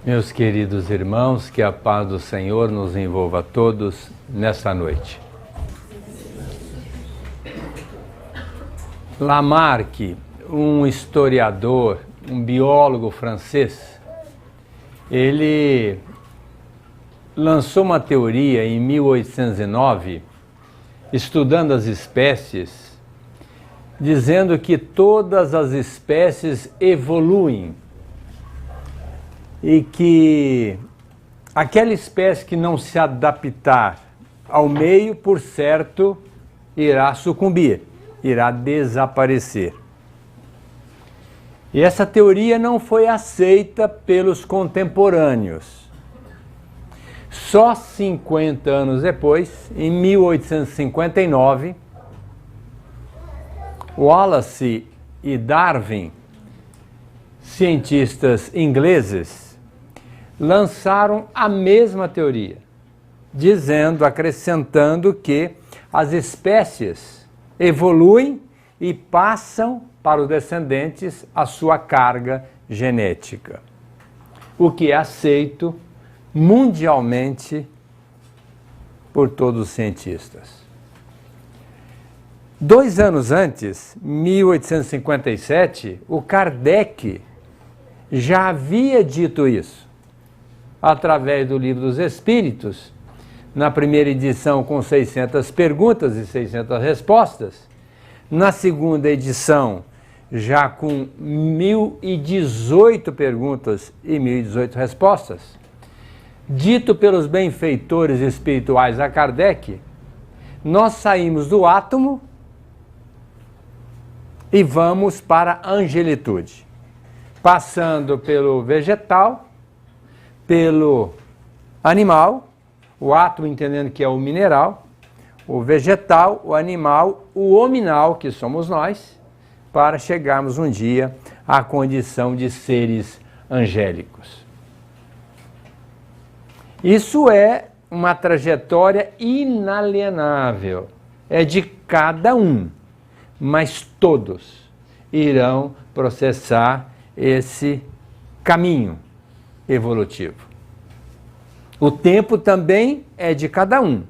Meus queridos irmãos, que a paz do Senhor nos envolva a todos nesta noite. Lamarck, um historiador, um biólogo francês, ele lançou uma teoria em 1809, estudando as espécies, dizendo que todas as espécies evoluem e que aquela espécie que não se adaptar ao meio, por certo, irá sucumbir, irá desaparecer. E essa teoria não foi aceita pelos contemporâneos. Só 50 anos depois, em 1859, Wallace e Darwin, cientistas ingleses, lançaram a mesma teoria, dizendo, acrescentando que as espécies evoluem e passam para os descendentes a sua carga genética, o que é aceito mundialmente por todos os cientistas. 2 anos antes, 1857, o Kardec já havia dito isso, através do Livro dos Espíritos, na primeira edição com 600 perguntas e 600 respostas, na segunda edição já com 1018 perguntas e 1018 respostas, dito pelos benfeitores espirituais a Kardec, nós saímos do átomo e vamos para a angelitude, passando pelo vegetal, pelo animal, o átomo entendendo que é o mineral, o vegetal, o animal, o hominal, que somos nós, para chegarmos um dia à condição de seres angélicos. Isso é uma trajetória inalienável, é de cada um, mas todos irão processar esse caminho evolutivo. O tempo também é de cada um.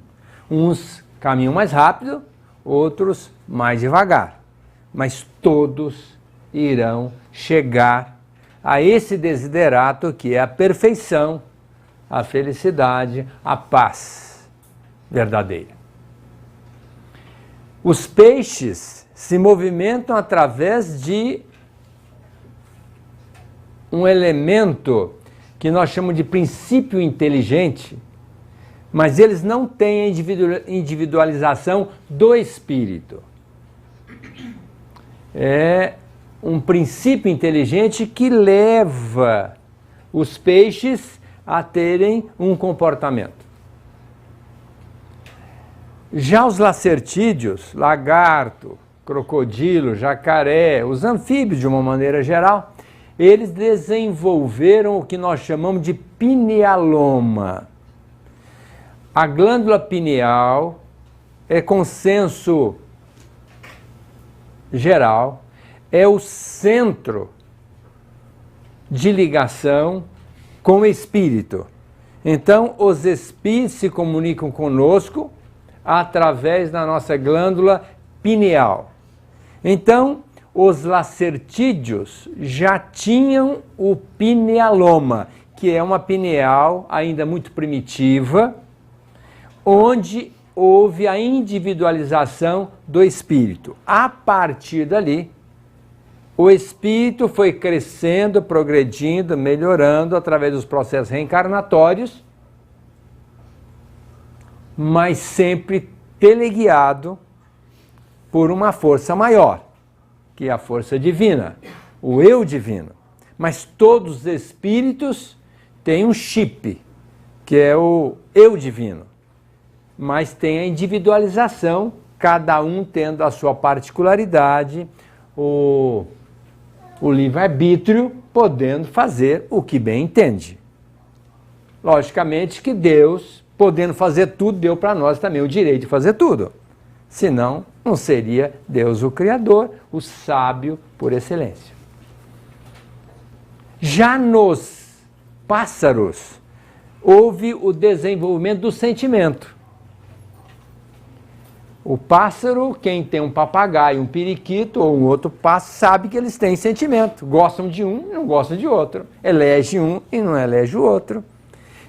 Uns caminham mais rápido, outros mais devagar. Mas todos irão chegar a esse desiderato que é a perfeição, a felicidade, a paz verdadeira. Os peixes se movimentam através de um elemento que nós chamamos de princípio inteligente, mas eles não têm a individualização do espírito. É um princípio inteligente que leva os peixes a terem um comportamento. Já os lacertídeos, lagarto, crocodilo, jacaré, os anfíbios de uma maneira geral, eles desenvolveram o que nós chamamos de pinealoma. A glândula pineal é consenso geral, é o centro de ligação com o espírito. Então, os espíritos se comunicam conosco através da nossa glândula pineal. Então, os lacertídeos já tinham o pinealoma, que é uma pineal ainda muito primitiva, onde houve a individualização do espírito. A partir dali, o espírito foi crescendo, progredindo, melhorando através dos processos reencarnatórios, mas sempre teleguiado por uma força maior, que é a força divina, o eu divino. Mas todos os espíritos têm um chip, que é o eu divino. Mas tem a individualização, cada um tendo a sua particularidade, o livre-arbítrio, podendo fazer o que bem entende. Logicamente que Deus, podendo fazer tudo, deu para nós também o direito de fazer tudo. Senão, não seria Deus o Criador, o sábio por excelência. Já nos pássaros, houve o desenvolvimento do sentimento. O pássaro, quem tem um papagaio, um periquito ou um outro pássaro, sabe que eles têm sentimento. Gostam de um e não gostam de outro. Elege um e não elege o outro.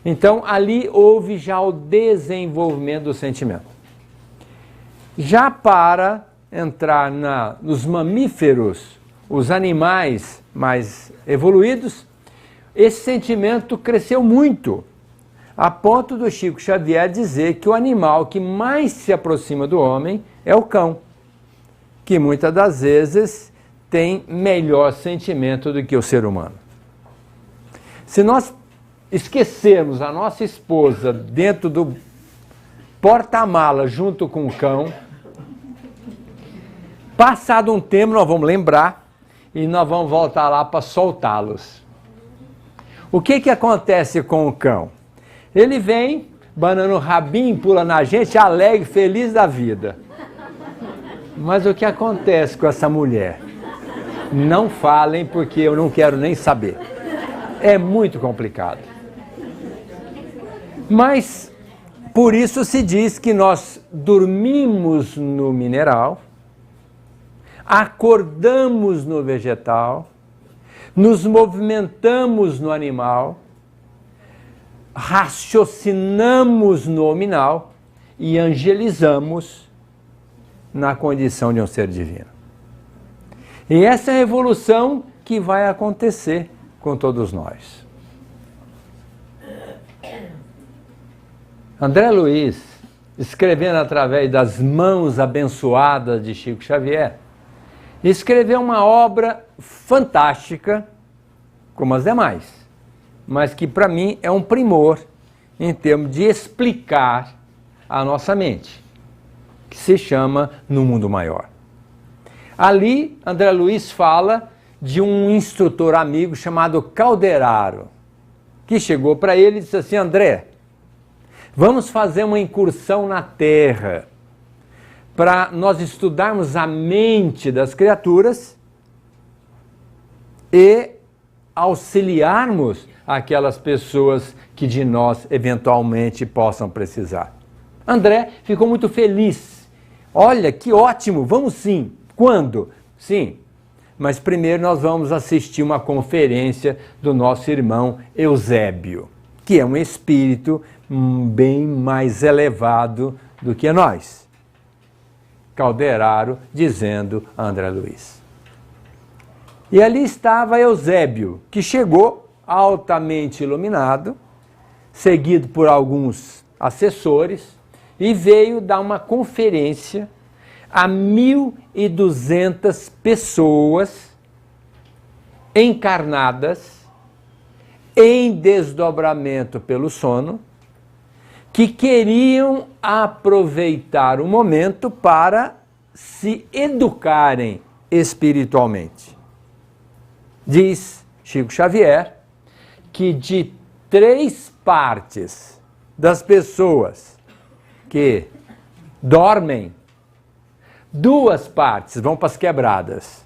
Então, ali houve já o desenvolvimento do sentimento. Já para entrar nos mamíferos, os animais mais evoluídos, esse sentimento cresceu muito, a ponto do Chico Xavier dizer que o animal que mais se aproxima do homem é o cão, que muitas das vezes tem melhor sentimento do que o ser humano. Se nós esquecermos a nossa esposa dentro do porta-mala junto com o cão, passado um tempo nós vamos lembrar e nós vamos voltar lá para soltá-los. O que acontece com o cão? Ele vem, banando o rabinho, pula na gente, alegre, feliz da vida. Mas o que acontece com essa mulher? Não falem, porque eu não quero nem saber. É muito complicado. Mas, por isso se diz que nós dormimos no mineral, acordamos no vegetal, nos movimentamos no animal, raciocinamos no nominal e angelizamos na condição de um ser divino. E essa é a evolução que vai acontecer com todos nós. André Luiz, escrevendo através das mãos abençoadas de Chico Xavier, escreveu uma obra fantástica, como as demais, mas que para mim é um primor em termos de explicar a nossa mente, que se chama No Mundo Maior. Ali, André Luiz fala de um instrutor amigo chamado Calderaro, que chegou para ele e disse assim: André, vamos fazer uma incursão na Terra para nós estudarmos a mente das criaturas e auxiliarmos aquelas pessoas que de nós eventualmente possam precisar. André ficou muito feliz. Olha, que ótimo, vamos sim. Quando? Sim, mas primeiro nós vamos assistir uma conferência do nosso irmão Eusébio, que é um espírito bem mais elevado do que nós. Calderaro dizendo a André Luiz. E ali estava Eusébio, que chegou altamente iluminado, seguido por alguns assessores, e veio dar uma conferência a 1.200 pessoas encarnadas em desdobramento pelo sono, que queriam aproveitar o momento para se educarem espiritualmente. Diz Chico Xavier que de 3 partes das pessoas que dormem, 2 partes vão para as quebradas.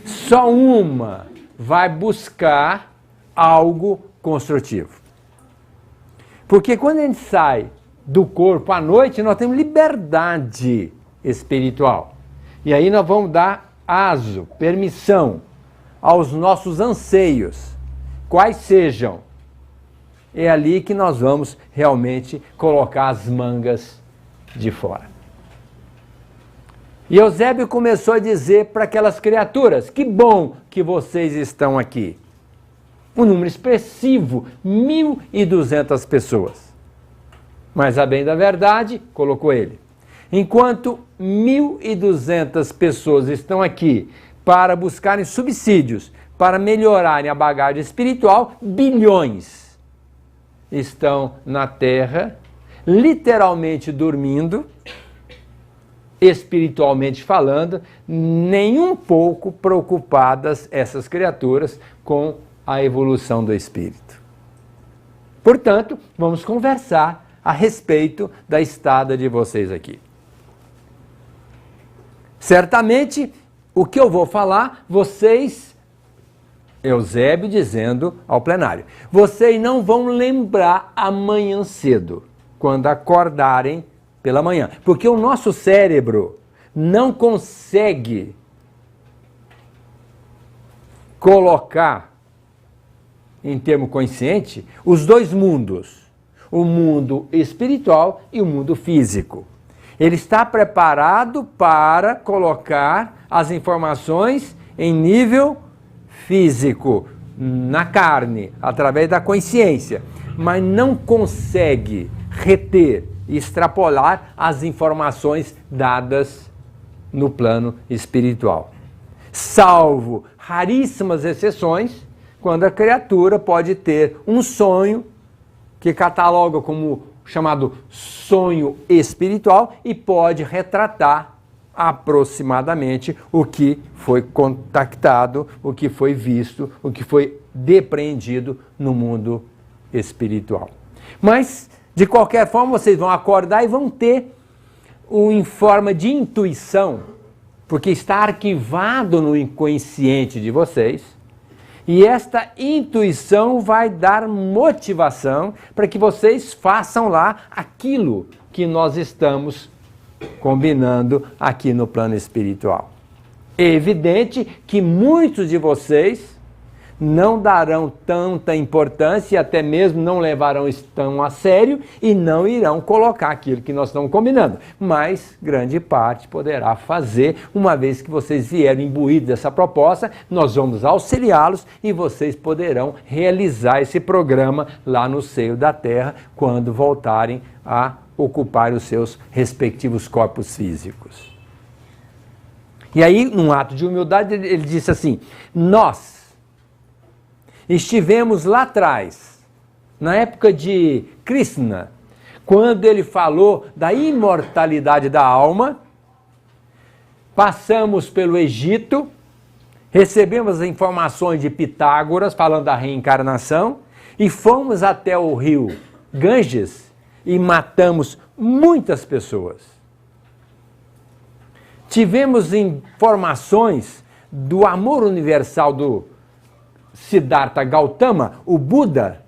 Só uma vai buscar algo construtivo. Porque quando a gente sai do corpo à noite, nós temos liberdade espiritual. E aí nós vamos dar aso, permissão aos nossos anseios, quais sejam. É ali que nós vamos realmente colocar as mangas de fora. E Eusébio começou a dizer para aquelas criaturas: que bom que vocês estão aqui. Um número expressivo, 1.200 pessoas. Mas a bem da verdade, colocou ele, enquanto 1.200 pessoas estão aqui para buscarem subsídios, para melhorarem a bagagem espiritual, bilhões estão na Terra, literalmente dormindo, espiritualmente falando, nem um pouco preocupadas essas criaturas com a evolução do espírito. Portanto, vamos conversar a respeito da estada de vocês aqui. Certamente, o que eu vou falar, vocês Eusébio dizendo ao plenário: vocês não vão lembrar amanhã cedo, quando acordarem pela manhã, porque o nosso cérebro não consegue colocar em termo consciente os dois mundos, o mundo espiritual e o mundo físico. Ele está preparado para colocar as informações em nível físico, na carne, através da consciência, mas não consegue reter e extrapolar as informações dadas no plano espiritual. Salvo raríssimas exceções, quando a criatura pode ter um sonho que cataloga como chamado sonho espiritual e pode retratar aproximadamente o que foi contactado, o que foi visto, o que foi depreendido no mundo espiritual. Mas, de qualquer forma, vocês vão acordar e vão ter em forma de intuição, porque está arquivado no inconsciente de vocês, e esta intuição vai dar motivação para que vocês façam lá aquilo que nós estamos combinando aqui no plano espiritual. É evidente que muitos de vocês não darão tanta importância e até mesmo não levarão isso tão a sério e não irão colocar aquilo que nós estamos combinando. Mas grande parte poderá fazer, uma vez que vocês vieram imbuídos dessa proposta, nós vamos auxiliá-los e vocês poderão realizar esse programa lá no seio da Terra quando voltarem a ocupar os seus respectivos corpos físicos. E aí, num ato de humildade, ele disse assim: nós estivemos lá atrás, na época de Krishna, quando ele falou da imortalidade da alma, passamos pelo Egito, recebemos as informações de Pitágoras, falando da reencarnação, e fomos até o rio Ganges e matamos muitas pessoas. Tivemos informações do amor universal do Siddhartha Gautama, o Buda,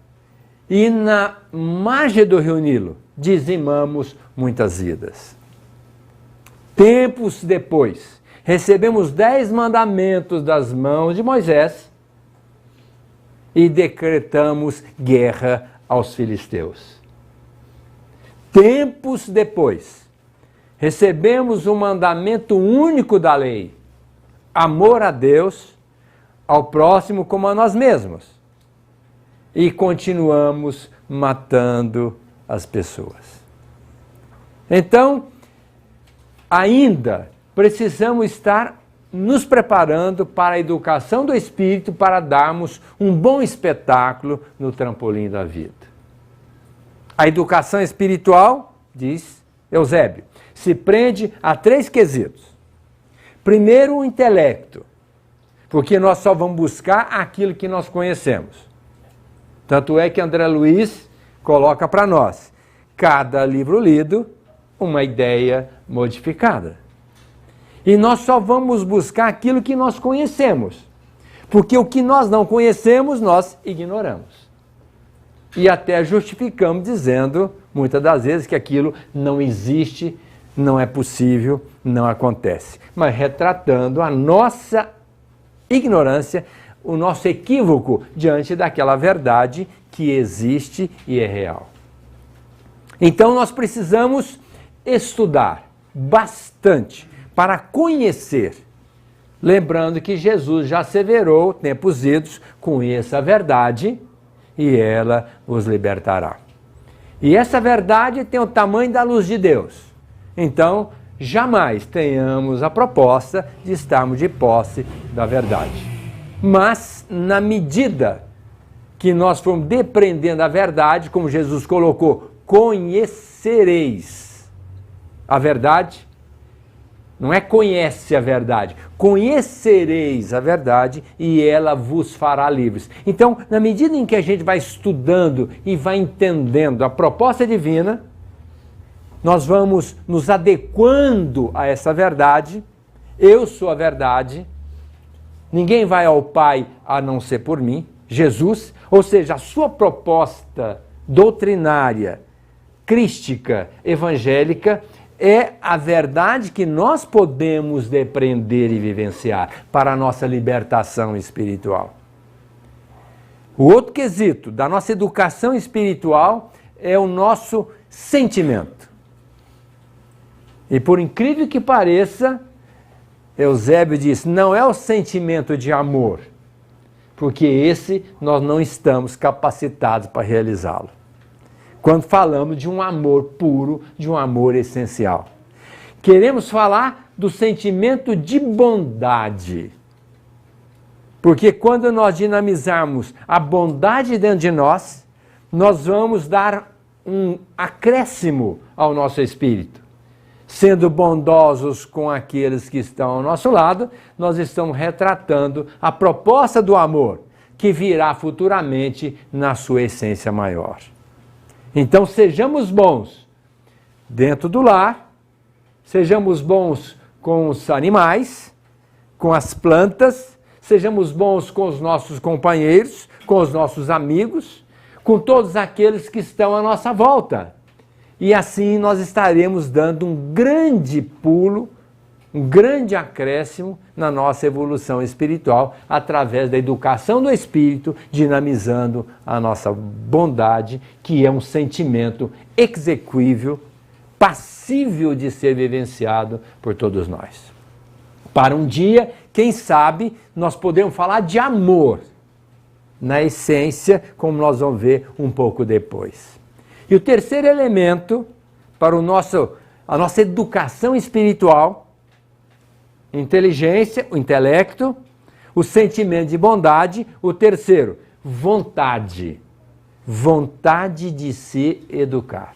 e na margem do rio Nilo dizimamos muitas vidas. Tempos depois, recebemos 10 mandamentos das mãos de Moisés e decretamos guerra aos filisteus. Tempos depois, recebemos o mandamento único da lei: amor a Deus, ao próximo como a nós mesmos. E continuamos matando as pessoas. Então, ainda precisamos estar nos preparando para a educação do espírito, para darmos um bom espetáculo no trampolim da vida. A educação espiritual, diz Eusébio, se prende a 3 quesitos. Primeiro, o intelecto, porque nós só vamos buscar aquilo que nós conhecemos. Tanto é que André Luiz coloca para nós: cada livro lido, uma ideia modificada. E nós só vamos buscar aquilo que nós conhecemos, porque o que nós não conhecemos, nós ignoramos. E até justificamos dizendo, muitas das vezes, que aquilo não existe, não é possível, não acontece. Mas retratando a nossa ignorância, o nosso equívoco diante daquela verdade que existe e é real. Então nós precisamos estudar bastante para conhecer, lembrando que Jesus já asseverou, tempos idos: conheça a verdade e ela vos libertará. E essa verdade tem o tamanho da luz de Deus. Então, jamais tenhamos a proposta de estarmos de posse da verdade. Mas, na medida que nós formos depreendendo a verdade, como Jesus colocou, conhecereis a verdade. Não é conhece a verdade, conhecereis a verdade e ela vos fará livres. Então, na medida em que a gente vai estudando e vai entendendo a proposta divina, nós vamos nos adequando a essa verdade. Eu sou a verdade. Ninguém vai ao Pai a não ser por mim, Jesus, ou seja, a sua proposta doutrinária, crística, evangélica, é a verdade que nós podemos depreender e vivenciar para a nossa libertação espiritual. O outro quesito da nossa educação espiritual é o nosso sentimento. E por incrível que pareça, Eusébio diz, não é o sentimento de amor, porque esse nós não estamos capacitados para realizá-lo. Quando falamos de um amor puro, de um amor essencial. Queremos falar do sentimento de bondade. Porque quando nós dinamizarmos a bondade dentro de nós, nós vamos dar um acréscimo ao nosso espírito. Sendo bondosos com aqueles que estão ao nosso lado, nós estamos retratando a proposta do amor, que virá futuramente na sua essência maior. Então sejamos bons dentro do lar, sejamos bons com os animais, com as plantas, sejamos bons com os nossos companheiros, com os nossos amigos, com todos aqueles que estão à nossa volta. E assim nós estaremos dando um grande pulo, um grande acréscimo na nossa evolução espiritual através da educação do espírito, dinamizando a nossa bondade, que é um sentimento exequível, passível de ser vivenciado por todos nós. Para um dia, quem sabe, nós podemos falar de amor, na essência, como nós vamos ver um pouco depois. E o terceiro elemento para a nossa educação espiritual, inteligência, o intelecto, o sentimento de bondade, o terceiro, vontade. Vontade de se educar.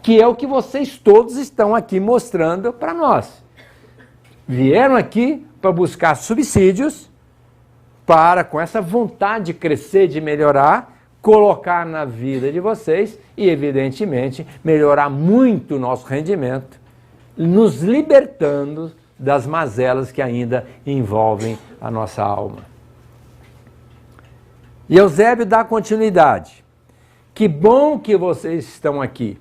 Que é o que vocês todos estão aqui mostrando para nós. Vieram aqui para buscar subsídios, para, com essa vontade de crescer, de melhorar, colocar na vida de vocês e, evidentemente, melhorar muito o nosso rendimento, nos libertando das mazelas que ainda envolvem a nossa alma. E Eusébio dá continuidade. Que bom que vocês estão aqui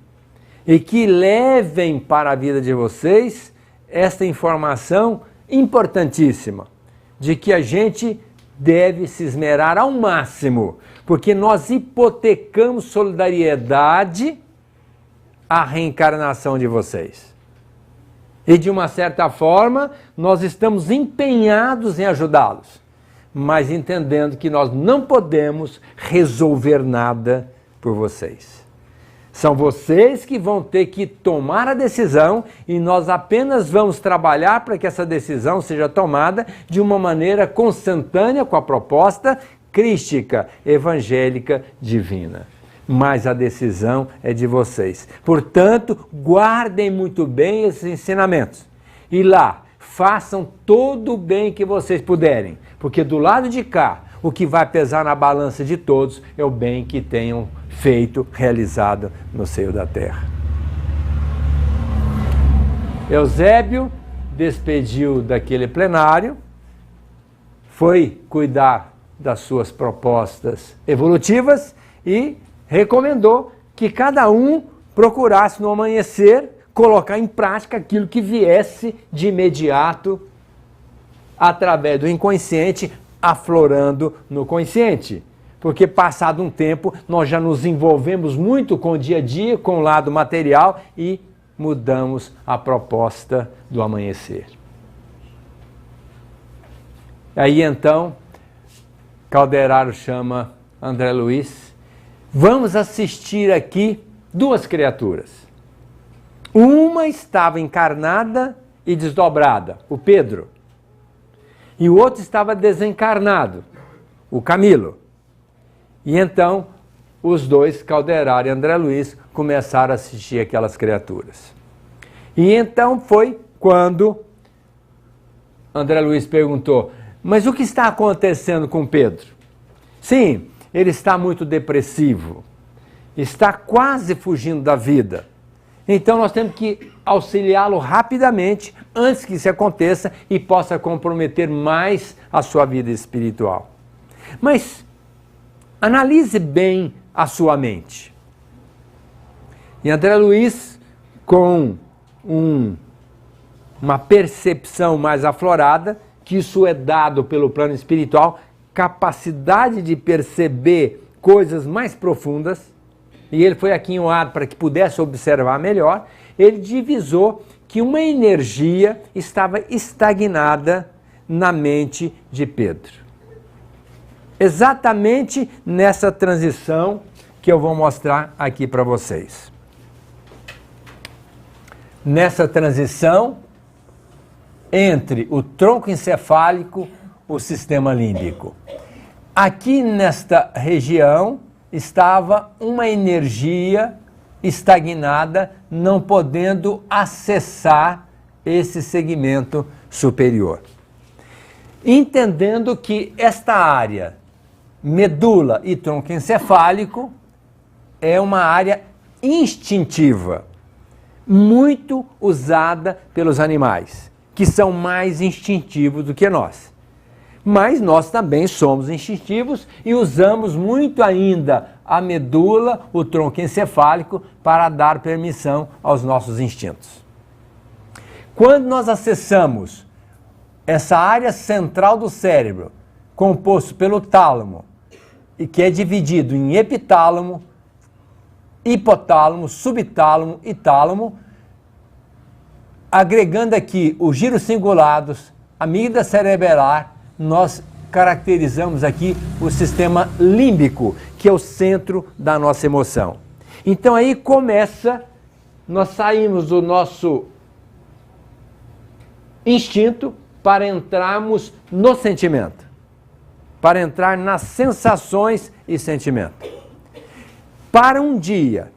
e que levem para a vida de vocês esta informação importantíssima de que a gente deve se esmerar ao máximo, porque nós hipotecamos solidariedade à reencarnação de vocês. E de uma certa forma, nós estamos empenhados em ajudá-los, mas entendendo que nós não podemos resolver nada por vocês. São vocês que vão ter que tomar a decisão e nós apenas vamos trabalhar para que essa decisão seja tomada de uma maneira consentânea com a proposta crística, evangélica, divina. Mas a decisão é de vocês. Portanto, guardem muito bem esses ensinamentos. E lá, façam todo o bem que vocês puderem. Porque do lado de cá, o que vai pesar na balança de todos é o bem que tenham feito, realizado no seio da terra. Eusébio despediu daquele plenário, foi cuidar das suas propostas evolutivas e recomendou que cada um procurasse no amanhecer colocar em prática aquilo que viesse de imediato através do inconsciente, aflorando no consciente. Porque passado um tempo nós já nos envolvemos muito com o dia a dia, com o lado material e mudamos a proposta do amanhecer. Aí então, Calderaro chama André Luiz. Vamos assistir aqui duas criaturas. Uma estava encarnada e desdobrada, o Pedro. E o outro estava desencarnado, o Camilo. E então, os dois, Calderaro e André Luiz, começaram a assistir aquelas criaturas. E então foi quando André Luiz perguntou, mas o que está acontecendo com Pedro? Sim, ele está muito depressivo, está quase fugindo da vida. Então nós temos que auxiliá-lo rapidamente antes que isso aconteça e possa comprometer mais a sua vida espiritual. Mas analise bem a sua mente. E André Luiz, com uma percepção mais aflorada, que isso é dado pelo plano espiritual, capacidade de perceber coisas mais profundas, e ele foi aquinhoado para que pudesse observar melhor, ele divisou que uma energia estava estagnada na mente de Pedro. Exatamente nessa transição que eu vou mostrar aqui para vocês. Nessa transição entre o tronco encefálico e o sistema límbico. Aqui nesta região estava uma energia estagnada, não podendo acessar esse segmento superior. Entendendo que esta área, medula e tronco encefálico, é uma área instintiva, muito usada pelos animais, que são mais instintivos do que nós. Mas nós também somos instintivos e usamos muito ainda a medula, o tronco encefálico, para dar permissão aos nossos instintos. Quando nós acessamos essa área central do cérebro, composto pelo tálamo, e que é dividido em epitálamo, hipotálamo, subtálamo e tálamo, agregando aqui os giros cingulados, a amígdala cerebelar, nós caracterizamos aqui o sistema límbico, que é o centro da nossa emoção. Então aí começa, nós saímos do nosso instinto para entrarmos no sentimento, para entrar nas sensações e sentimento. Para um dia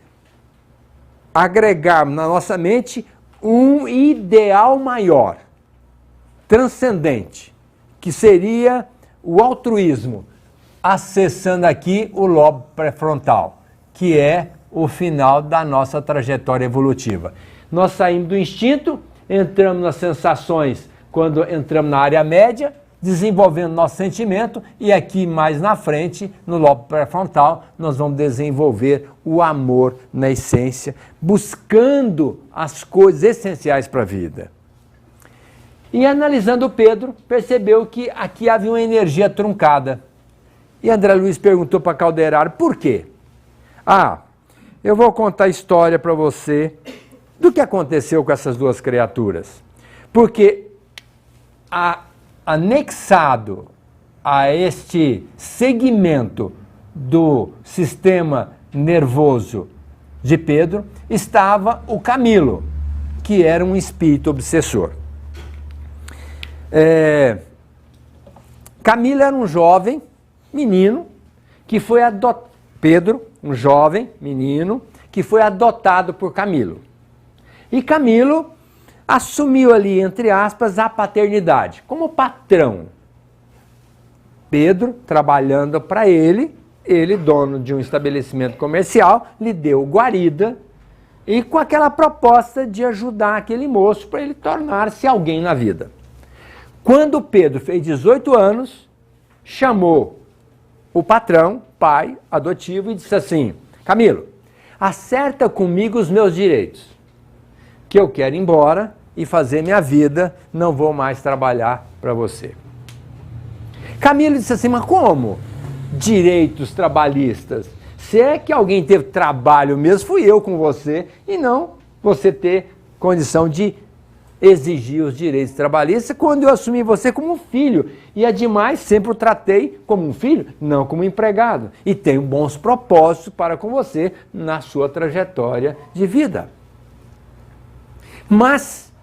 agregarmos na nossa mente um ideal maior, transcendente, que seria o altruísmo, acessando aqui o lobo pré-frontal, que é o final da nossa trajetória evolutiva. Nós saímos do instinto, entramos nas sensações quando entramos na área média, desenvolvendo nosso sentimento, e aqui mais na frente, no lobo pré-frontal, nós vamos desenvolver o amor na essência, buscando as coisas essenciais para a vida. E analisando Pedro, percebeu que aqui havia uma energia truncada. E André Luiz perguntou para Calderaro, por quê? Eu vou contar a história para você do que aconteceu com essas duas criaturas. Porque anexado a este segmento do sistema nervoso de Pedro estava o Camilo, que era um espírito obsessor. Camilo era um jovem menino que foi adotado. Pedro, um jovem menino que foi adotado por Camilo. E Camilo assumiu ali, entre aspas, a paternidade, como patrão. Pedro, trabalhando para ele, dono de um estabelecimento comercial, lhe deu guarida e com aquela proposta de ajudar aquele moço para ele tornar-se alguém na vida. Quando Pedro fez 18 anos, chamou o patrão, pai adotivo, e disse assim, Camilo, acerta comigo os meus direitos, que eu quero ir embora e fazer minha vida, não vou mais trabalhar para você. Camilo disse assim, mas como? Direitos trabalhistas? Se é que alguém teve trabalho mesmo, fui eu com você, e não você ter condição de exigir os direitos trabalhistas quando eu assumi você como um filho. E ademais, sempre o tratei como um filho, não como empregado. E tenho bons propósitos para com você na sua trajetória de vida. Mas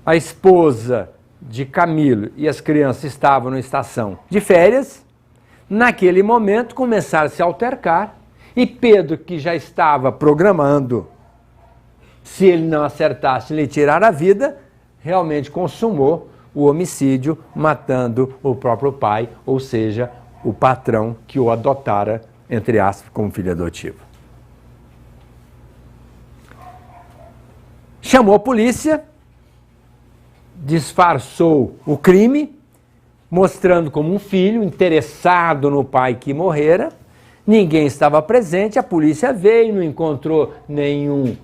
a esposa de Camilo e as crianças estavam na estação de férias. Naquele momento começaram a se altercar e Pedro, que já estava programando, se ele não acertasse lhe tirar a vida, realmente consumou o homicídio, matando o próprio pai, ou seja, o patrão que o adotara, entre aspas, como filho adotivo. chamou a polícia, disfarçou o crime, mostrando como um filho interessado no pai que morrera. Ninguém estava presente, a polícia veio, não encontrou nenhum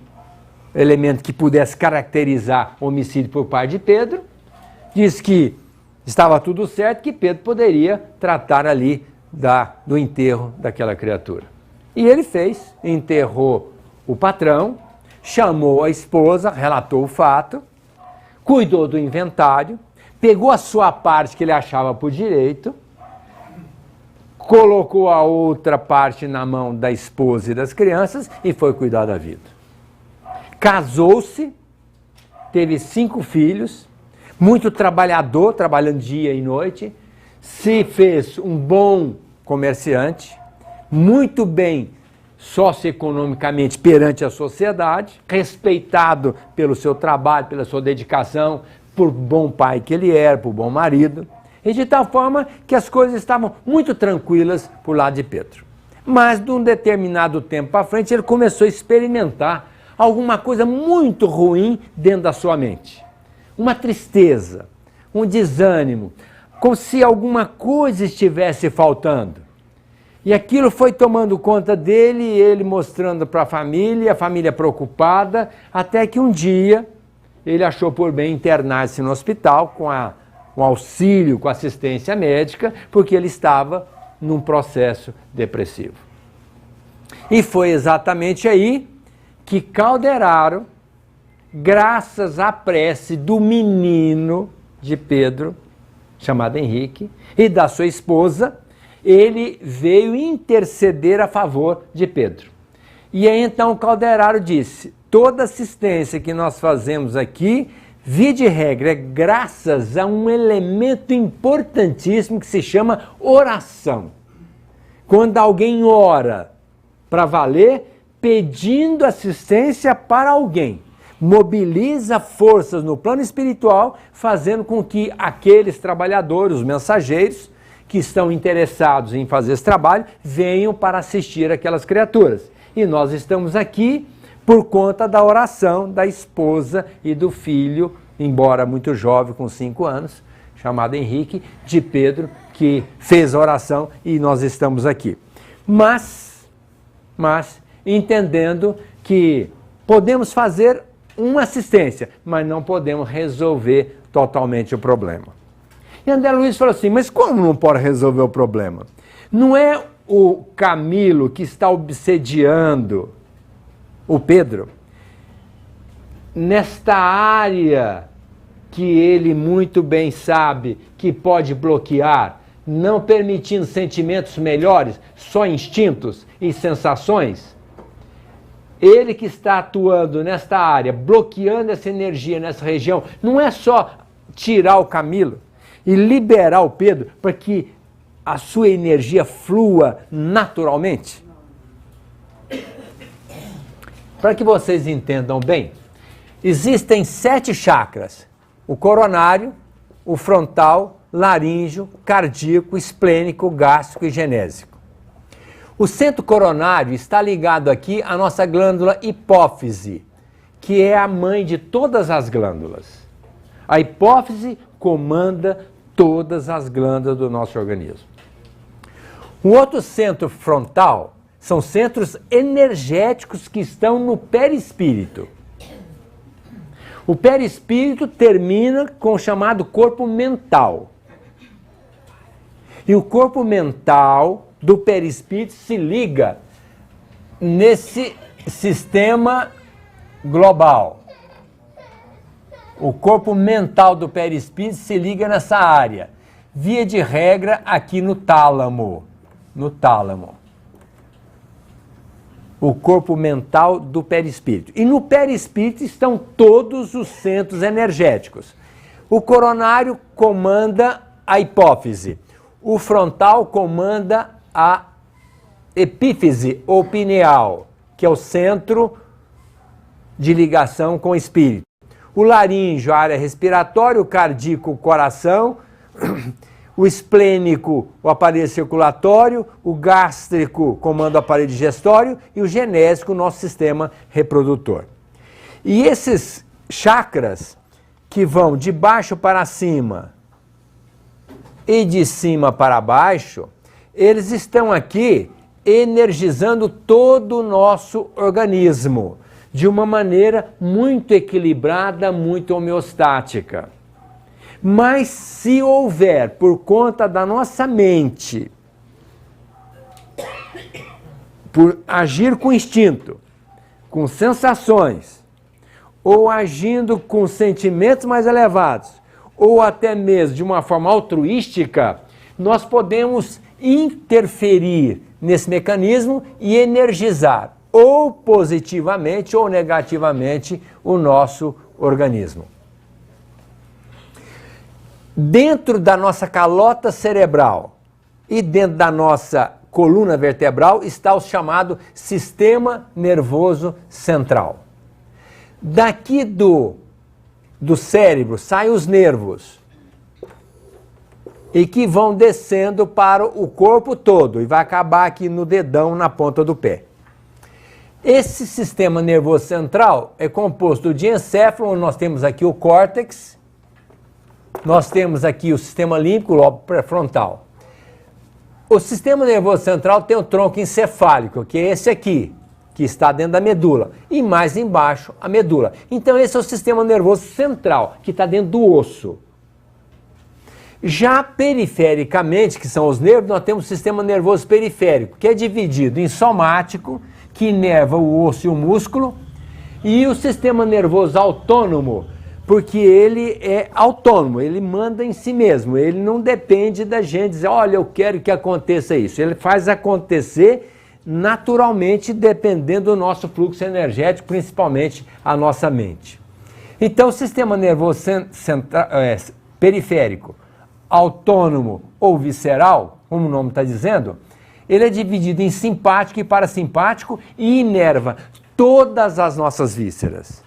elemento que pudesse caracterizar o homicídio por parte de Pedro. Diz que estava tudo certo, que Pedro poderia tratar ali do enterro daquela criatura. E ele fez, enterrou o patrão, chamou a esposa, relatou o fato, cuidou do inventário, pegou a sua parte que ele achava por direito, colocou a outra parte na mão da esposa e das crianças e foi cuidar da vida. Casou-se, teve 5 filhos, muito trabalhador, trabalhando dia e noite, se fez um bom comerciante, muito bem socioeconomicamente perante a sociedade, respeitado pelo seu trabalho, pela sua dedicação, por bom pai que ele era, por bom marido, e de tal forma que as coisas estavam muito tranquilas por lado de Pedro. Mas de um determinado tempo para frente ele começou a experimentar alguma coisa muito ruim dentro da sua mente. Uma tristeza, um desânimo, como se alguma coisa estivesse faltando. E aquilo foi tomando conta dele, ele mostrando para a família preocupada, até que um dia ele achou por bem internar-se no hospital com auxílio, com assistência médica, porque ele estava num processo depressivo. E foi exatamente aí que Calderaro, graças à prece do menino de Pedro, chamado Henrique, e da sua esposa, ele veio interceder a favor de Pedro. E aí então Calderaro disse: toda assistência que nós fazemos aqui, via de regra, é graças a um elemento importantíssimo que se chama oração. Quando alguém ora para valer, pedindo assistência para alguém, mobiliza forças no plano espiritual, fazendo com que aqueles trabalhadores, os mensageiros, que estão interessados em fazer esse trabalho, venham para assistir aquelas criaturas. E nós estamos aqui por conta da oração da esposa e do filho, embora muito jovem, com 5 anos, chamado Henrique, de Pedro, que fez a oração e nós estamos aqui. Mas entendendo que podemos fazer uma assistência, mas não podemos resolver totalmente o problema. E André Luiz falou assim: mas como não pode resolver o problema? Não é o Camilo que está obsediando o Pedro nesta área que ele muito bem sabe que pode bloquear, não permitindo sentimentos melhores, só instintos e sensações? Ele que está atuando nesta área, bloqueando essa energia nessa região, não é só tirar o Camilo e liberar o Pedro para que a sua energia flua naturalmente? Para que vocês entendam bem, existem 7 chakras: o coronário, o frontal, laríngeo, cardíaco, esplênico, gástrico e genésico. O centro coronário está ligado aqui à nossa glândula hipófise, que é a mãe de todas as glândulas. A hipófise comanda todas as glândulas do nosso organismo. O outro centro frontal são centros energéticos que estão no perispírito. O perispírito termina com o chamado corpo mental. E o corpo mental do perispírito se liga nesse sistema global. O corpo mental do perispírito se liga nessa área, via de regra aqui no tálamo. No tálamo. O corpo mental do perispírito. E no perispírito estão todos os centros energéticos. O coronário comanda a hipófise. O frontal comanda a epífise ou pineal, que é o centro de ligação com o espírito. O laríngeo, a área respiratória, o cardíaco, o coração, o esplênico, o aparelho circulatório, o gástrico comanda o aparelho digestório e o genésico, o nosso sistema reprodutor. E esses chakras que vão de baixo para cima e de cima para baixo, eles estão aqui energizando todo o nosso organismo de uma maneira muito equilibrada, muito homeostática. Mas se houver, por conta da nossa mente, por agir com instinto, com sensações, ou agindo com sentimentos mais elevados, ou até mesmo de uma forma altruística, nós podemos interferir nesse mecanismo e energizar, ou positivamente ou negativamente, o nosso organismo. Dentro da nossa calota cerebral e dentro da nossa coluna vertebral está o chamado sistema nervoso central. Daqui do cérebro saem os nervos e que vão descendo para o corpo todo e vai acabar aqui no dedão, na ponta do pé. Esse sistema nervoso central é composto de encéfalo, onde nós temos aqui o córtex, nós temos aqui o sistema límbico, o lobo pré-frontal. O sistema nervoso central tem o tronco encefálico, que é esse aqui, que está dentro da medula, e mais embaixo a medula. Então esse é o sistema nervoso central, que está dentro do osso. Já perifericamente, que são os nervos, nós temos o sistema nervoso periférico, que é dividido em somático, que inerva o osso e o músculo, e o sistema nervoso autônomo, porque ele é autônomo, ele manda em si mesmo, ele não depende da gente dizer, olha, eu quero que aconteça isso. Ele faz acontecer naturalmente, dependendo do nosso fluxo energético, principalmente a nossa mente. Então, o sistema nervoso periférico, autônomo ou visceral, como o nome está dizendo, ele é dividido em simpático e parasimpático e inerva todas as nossas vísceras.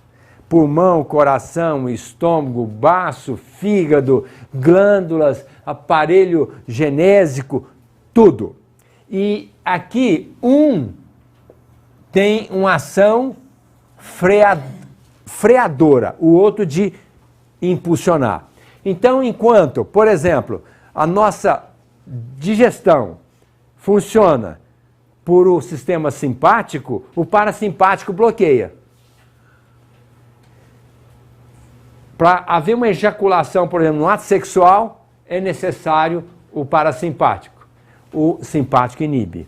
Pulmão, coração, estômago, baço, fígado, glândulas, aparelho genésico, tudo. E aqui tem uma ação freadora, o outro de impulsionar. Então, enquanto, por exemplo, a nossa digestão funciona por o sistema simpático, o parasimpático bloqueia. Para haver uma ejaculação, por exemplo, no ato sexual, é necessário o parasimpático. O simpático inibe.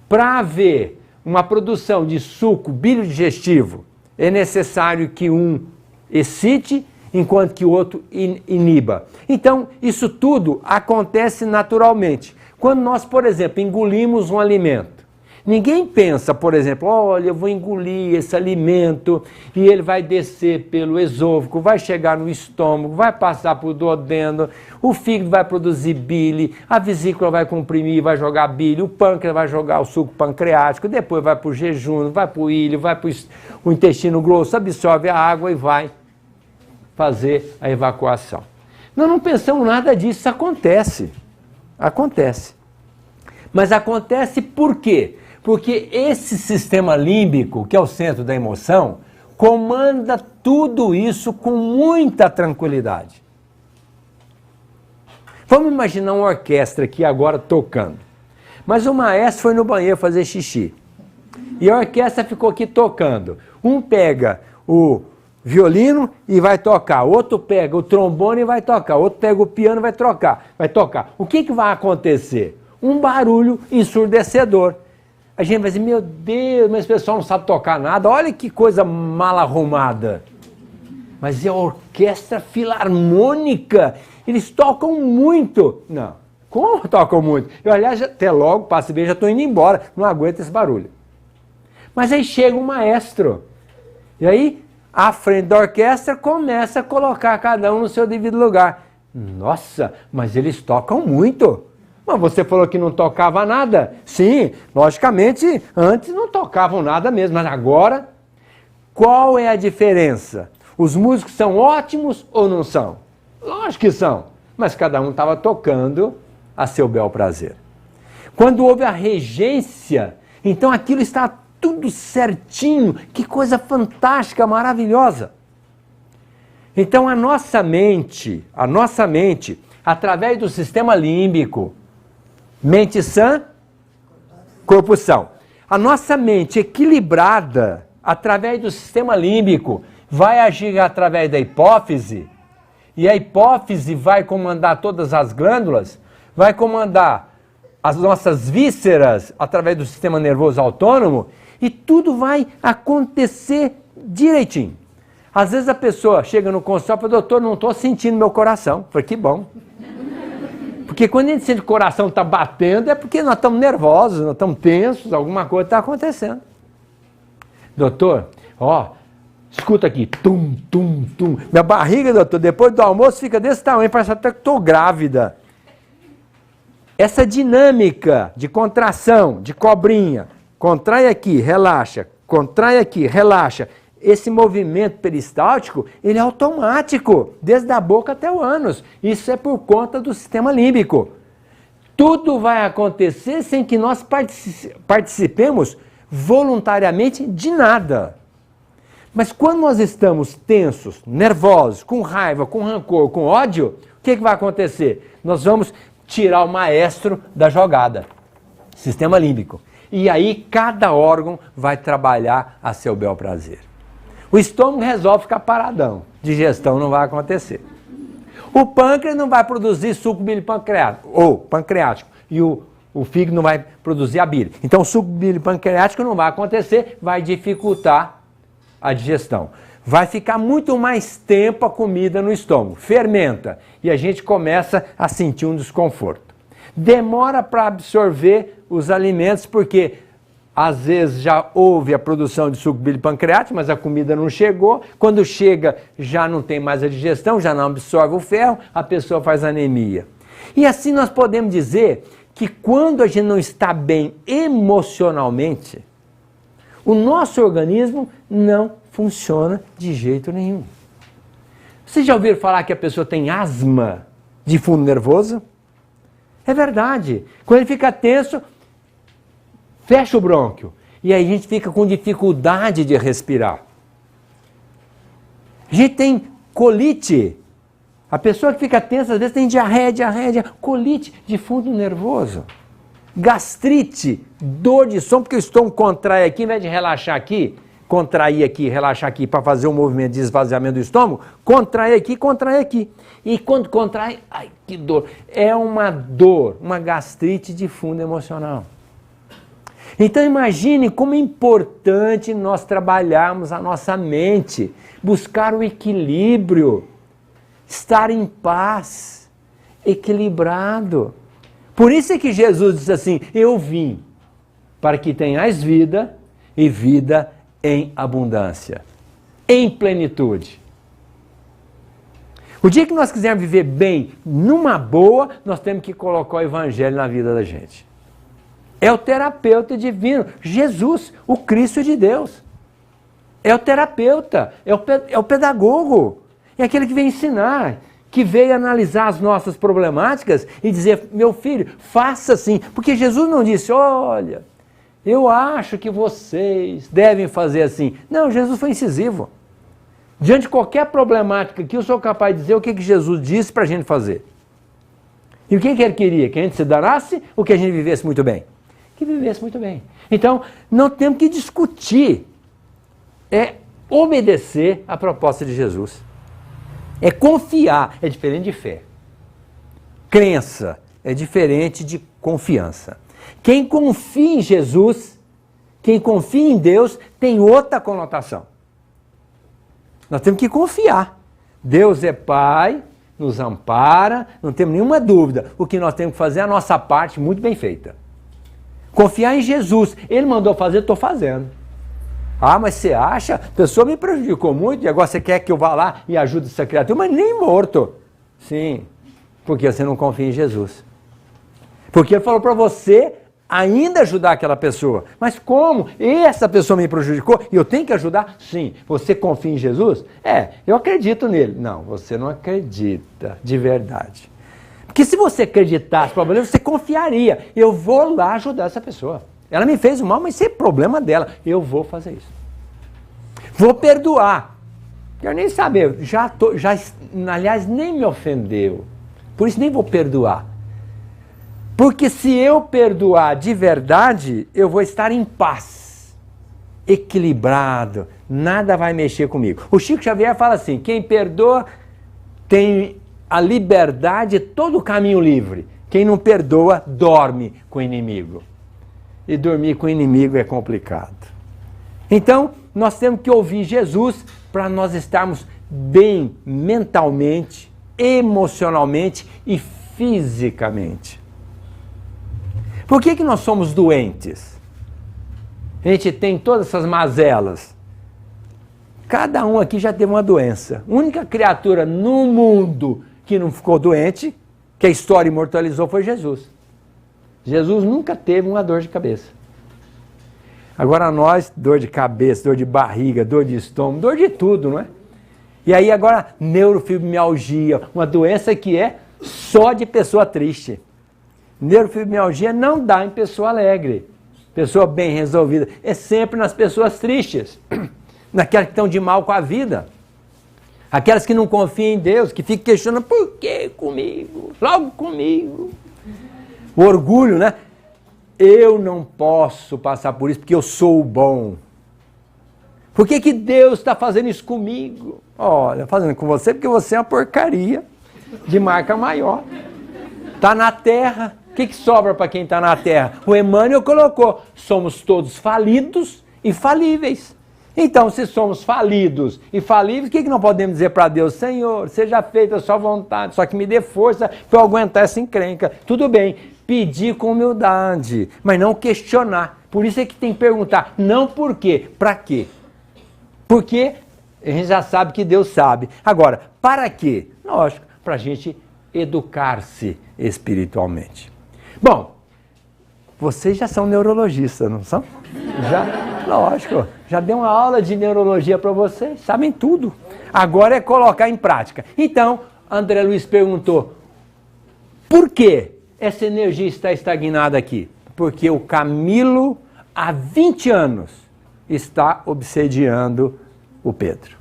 Para haver uma produção de suco bile-digestivo, é necessário que um excite, enquanto que o outro iniba. Então, isso tudo acontece naturalmente. Quando nós, por exemplo, engolimos um alimento, ninguém pensa, por exemplo, olha, eu vou engolir esse alimento e ele vai descer pelo esôfago, vai chegar no estômago, vai passar por duodeno, o fígado vai produzir bile, a vesícula vai comprimir, vai jogar bile, o pâncreas vai jogar o suco pancreático, depois vai para o jejum, vai para o ilho, vai para o intestino grosso, absorve a água e vai fazer a evacuação. Nós não pensamos nada disso, isso acontece. Acontece. Mas acontece por quê? Porque esse sistema límbico, que é o centro da emoção, comanda tudo isso com muita tranquilidade. Vamos imaginar uma orquestra aqui agora tocando. Mas o maestro foi no banheiro fazer xixi. E a orquestra ficou aqui tocando. Um pega o violino e vai tocar, outro pega o trombone e vai tocar, outro pega o piano e vai tocar. O que vai acontecer? Um barulho ensurdecedor. A gente vai dizer, meu Deus, mas o pessoal não sabe tocar nada, olha que coisa mal arrumada. Mas é a orquestra filarmônica, eles tocam muito. Não, como tocam muito? Eu, aliás, até logo, passo bem, já estou indo embora, não aguento esse barulho. Mas aí chega um maestro, e aí, à frente da orquestra, começa a colocar cada um no seu devido lugar. Nossa, mas eles tocam muito. Mas você falou que não tocava nada. Sim, logicamente, antes não tocavam nada mesmo, mas agora, qual é a diferença? Os músicos são ótimos ou não são? Lógico que são, mas cada um estava tocando a seu bel prazer. Quando houve a regência, então aquilo está tudo certinho, que coisa fantástica, maravilhosa. Então a nossa mente, através do sistema límbico, mente sã, corpo são. A nossa mente equilibrada, através do sistema límbico, vai agir através da hipófise, e a hipófise vai comandar todas as glândulas, vai comandar as nossas vísceras através do sistema nervoso autônomo, e tudo vai acontecer direitinho. Às vezes a pessoa chega no consultório e fala, doutor, não estou sentindo meu coração. Eu falei, que bom. Porque quando a gente sente que o coração está batendo, é porque nós estamos nervosos, nós estamos tensos, alguma coisa está acontecendo. Doutor, escuta aqui, tum, tum, tum. Minha barriga, doutor, depois do almoço fica desse tamanho, parece até que estou grávida. Essa dinâmica de contração, de cobrinha, contrai aqui, relaxa, contrai aqui, relaxa. Esse movimento peristáltico, ele é automático, desde a boca até o ânus. Isso é por conta do sistema límbico. Tudo vai acontecer sem que nós participemos voluntariamente de nada. Mas quando nós estamos tensos, nervosos, com raiva, com rancor, com ódio, o que vai acontecer? Nós vamos tirar o maestro da jogada, sistema límbico. E aí cada órgão vai trabalhar a seu bel prazer. O estômago resolve ficar paradão, digestão não vai acontecer. O pâncreas não vai produzir suco bilipancreático, ou pancreático, e o fígado não vai produzir a bile. Então o suco bilipancreático não vai acontecer, vai dificultar a digestão. Vai ficar muito mais tempo a comida no estômago, fermenta, e a gente começa a sentir um desconforto. Demora para absorver os alimentos, porque às vezes já houve a produção de suco bilipancreático, mas a comida não chegou. Quando chega, já não tem mais a digestão, já não absorve o ferro, a pessoa faz anemia. E assim nós podemos dizer que quando a gente não está bem emocionalmente, o nosso organismo não funciona de jeito nenhum. Vocês já ouviram falar que a pessoa tem asma de fundo nervoso? É verdade. Quando ele fica tenso, fecha o brônquio. E aí a gente fica com dificuldade de respirar. A gente tem colite. A pessoa que fica tensa, às vezes tem diarreia, colite de fundo nervoso. Gastrite, dor de estômago, porque o estômago contrai aqui, ao invés de relaxar aqui, contrair aqui, relaxar aqui para fazer um movimento de esvaziamento do estômago, contrai aqui, contrai aqui. E quando contrai, ai que dor. É uma dor, uma gastrite de fundo emocional. Então imagine como é importante nós trabalharmos a nossa mente, buscar o equilíbrio, estar em paz, equilibrado. Por isso é que Jesus disse assim, eu vim para que tenhais vida e vida em abundância, em plenitude. O dia que nós quisermos viver bem, numa boa, nós temos que colocar o evangelho na vida da gente. É o terapeuta divino, Jesus, o Cristo de Deus. É o terapeuta, é o pedagogo, é aquele que vem ensinar, que veio analisar as nossas problemáticas e dizer, meu filho, faça assim. Porque Jesus não disse, olha, eu acho que vocês devem fazer assim. Não, Jesus foi incisivo. Diante de qualquer problemática que eu sou capaz de dizer, o que Jesus disse para a gente fazer? E o que ele queria? Que a gente se danasse ou que a gente vivesse muito bem? Que vivesse muito bem. Então, não temos que discutir. É obedecer à proposta de Jesus. É confiar. É diferente de fé. Crença é diferente de confiança. Quem confia em Jesus, quem confia em Deus, tem outra conotação. Nós temos que confiar. Deus é Pai, nos ampara, não temos nenhuma dúvida. O que nós temos que fazer é a nossa parte muito bem feita. Confiar em Jesus. Ele mandou fazer, estou fazendo. Ah, mas você acha? A pessoa me prejudicou muito e agora você quer que eu vá lá e ajude essa criatura? Mas nem morto. Sim, porque você não confia em Jesus. Porque ele falou para você ainda ajudar aquela pessoa. Mas como? Essa pessoa me prejudicou e eu tenho que ajudar? Sim. Você confia em Jesus? Eu acredito nele. Não, você não acredita de verdade. Porque se você acreditasse, provavelmente você confiaria. Eu vou lá ajudar essa pessoa. Ela me fez o mal, mas isso é problema dela. Eu vou fazer isso. Vou perdoar. Quero nem saber, aliás, nem me ofendeu. Por isso nem vou perdoar. Porque se eu perdoar de verdade, eu vou estar em paz, equilibrado, nada vai mexer comigo. O Chico Xavier fala assim, quem perdoa tem a liberdade, todo o caminho livre. Quem não perdoa, dorme com o inimigo. E dormir com o inimigo é complicado. Então, nós temos que ouvir Jesus para nós estarmos bem mentalmente, emocionalmente e fisicamente. Por que nós somos doentes? A gente tem todas essas mazelas. Cada um aqui já teve uma doença. A única criatura no mundo que não ficou doente, que a história imortalizou, foi Jesus. Jesus nunca teve uma dor de cabeça. Agora nós, dor de cabeça, dor de barriga, dor de estômago, dor de tudo, não é? E aí agora, neurofibromialgia, uma doença que é só de pessoa triste. Neurofibromialgia não dá em pessoa alegre, pessoa bem resolvida. É sempre nas pessoas tristes, naquelas que estão de mal com a vida. Aquelas que não confiam em Deus, que ficam questionando, por que comigo? Logo comigo. O orgulho, né? Eu não posso passar por isso porque eu sou o bom. Por que Deus está fazendo isso comigo? Olha, fazendo com você porque você é uma porcaria de marca maior. Está na terra. O que sobra para quem está na terra? O Emmanuel colocou, somos todos falidos e falíveis. Então, se somos falidos e falíveis, o que nós podemos dizer para Deus? Senhor, seja feita a sua vontade, só que me dê força para eu aguentar essa encrenca. Tudo bem, pedir com humildade, mas não questionar. Por isso é que tem que perguntar, não por quê, para quê? Porque a gente já sabe que Deus sabe. Agora, para quê? Lógico, para a gente educar-se espiritualmente. Bom, vocês já são neurologistas, não são? Já, lógico, já dei uma aula de neurologia para vocês, sabem tudo. Agora é colocar em prática. Então, André Luiz perguntou, por que essa energia está estagnada aqui? Porque o Camilo, há 20 anos, está obsediando o Pedro.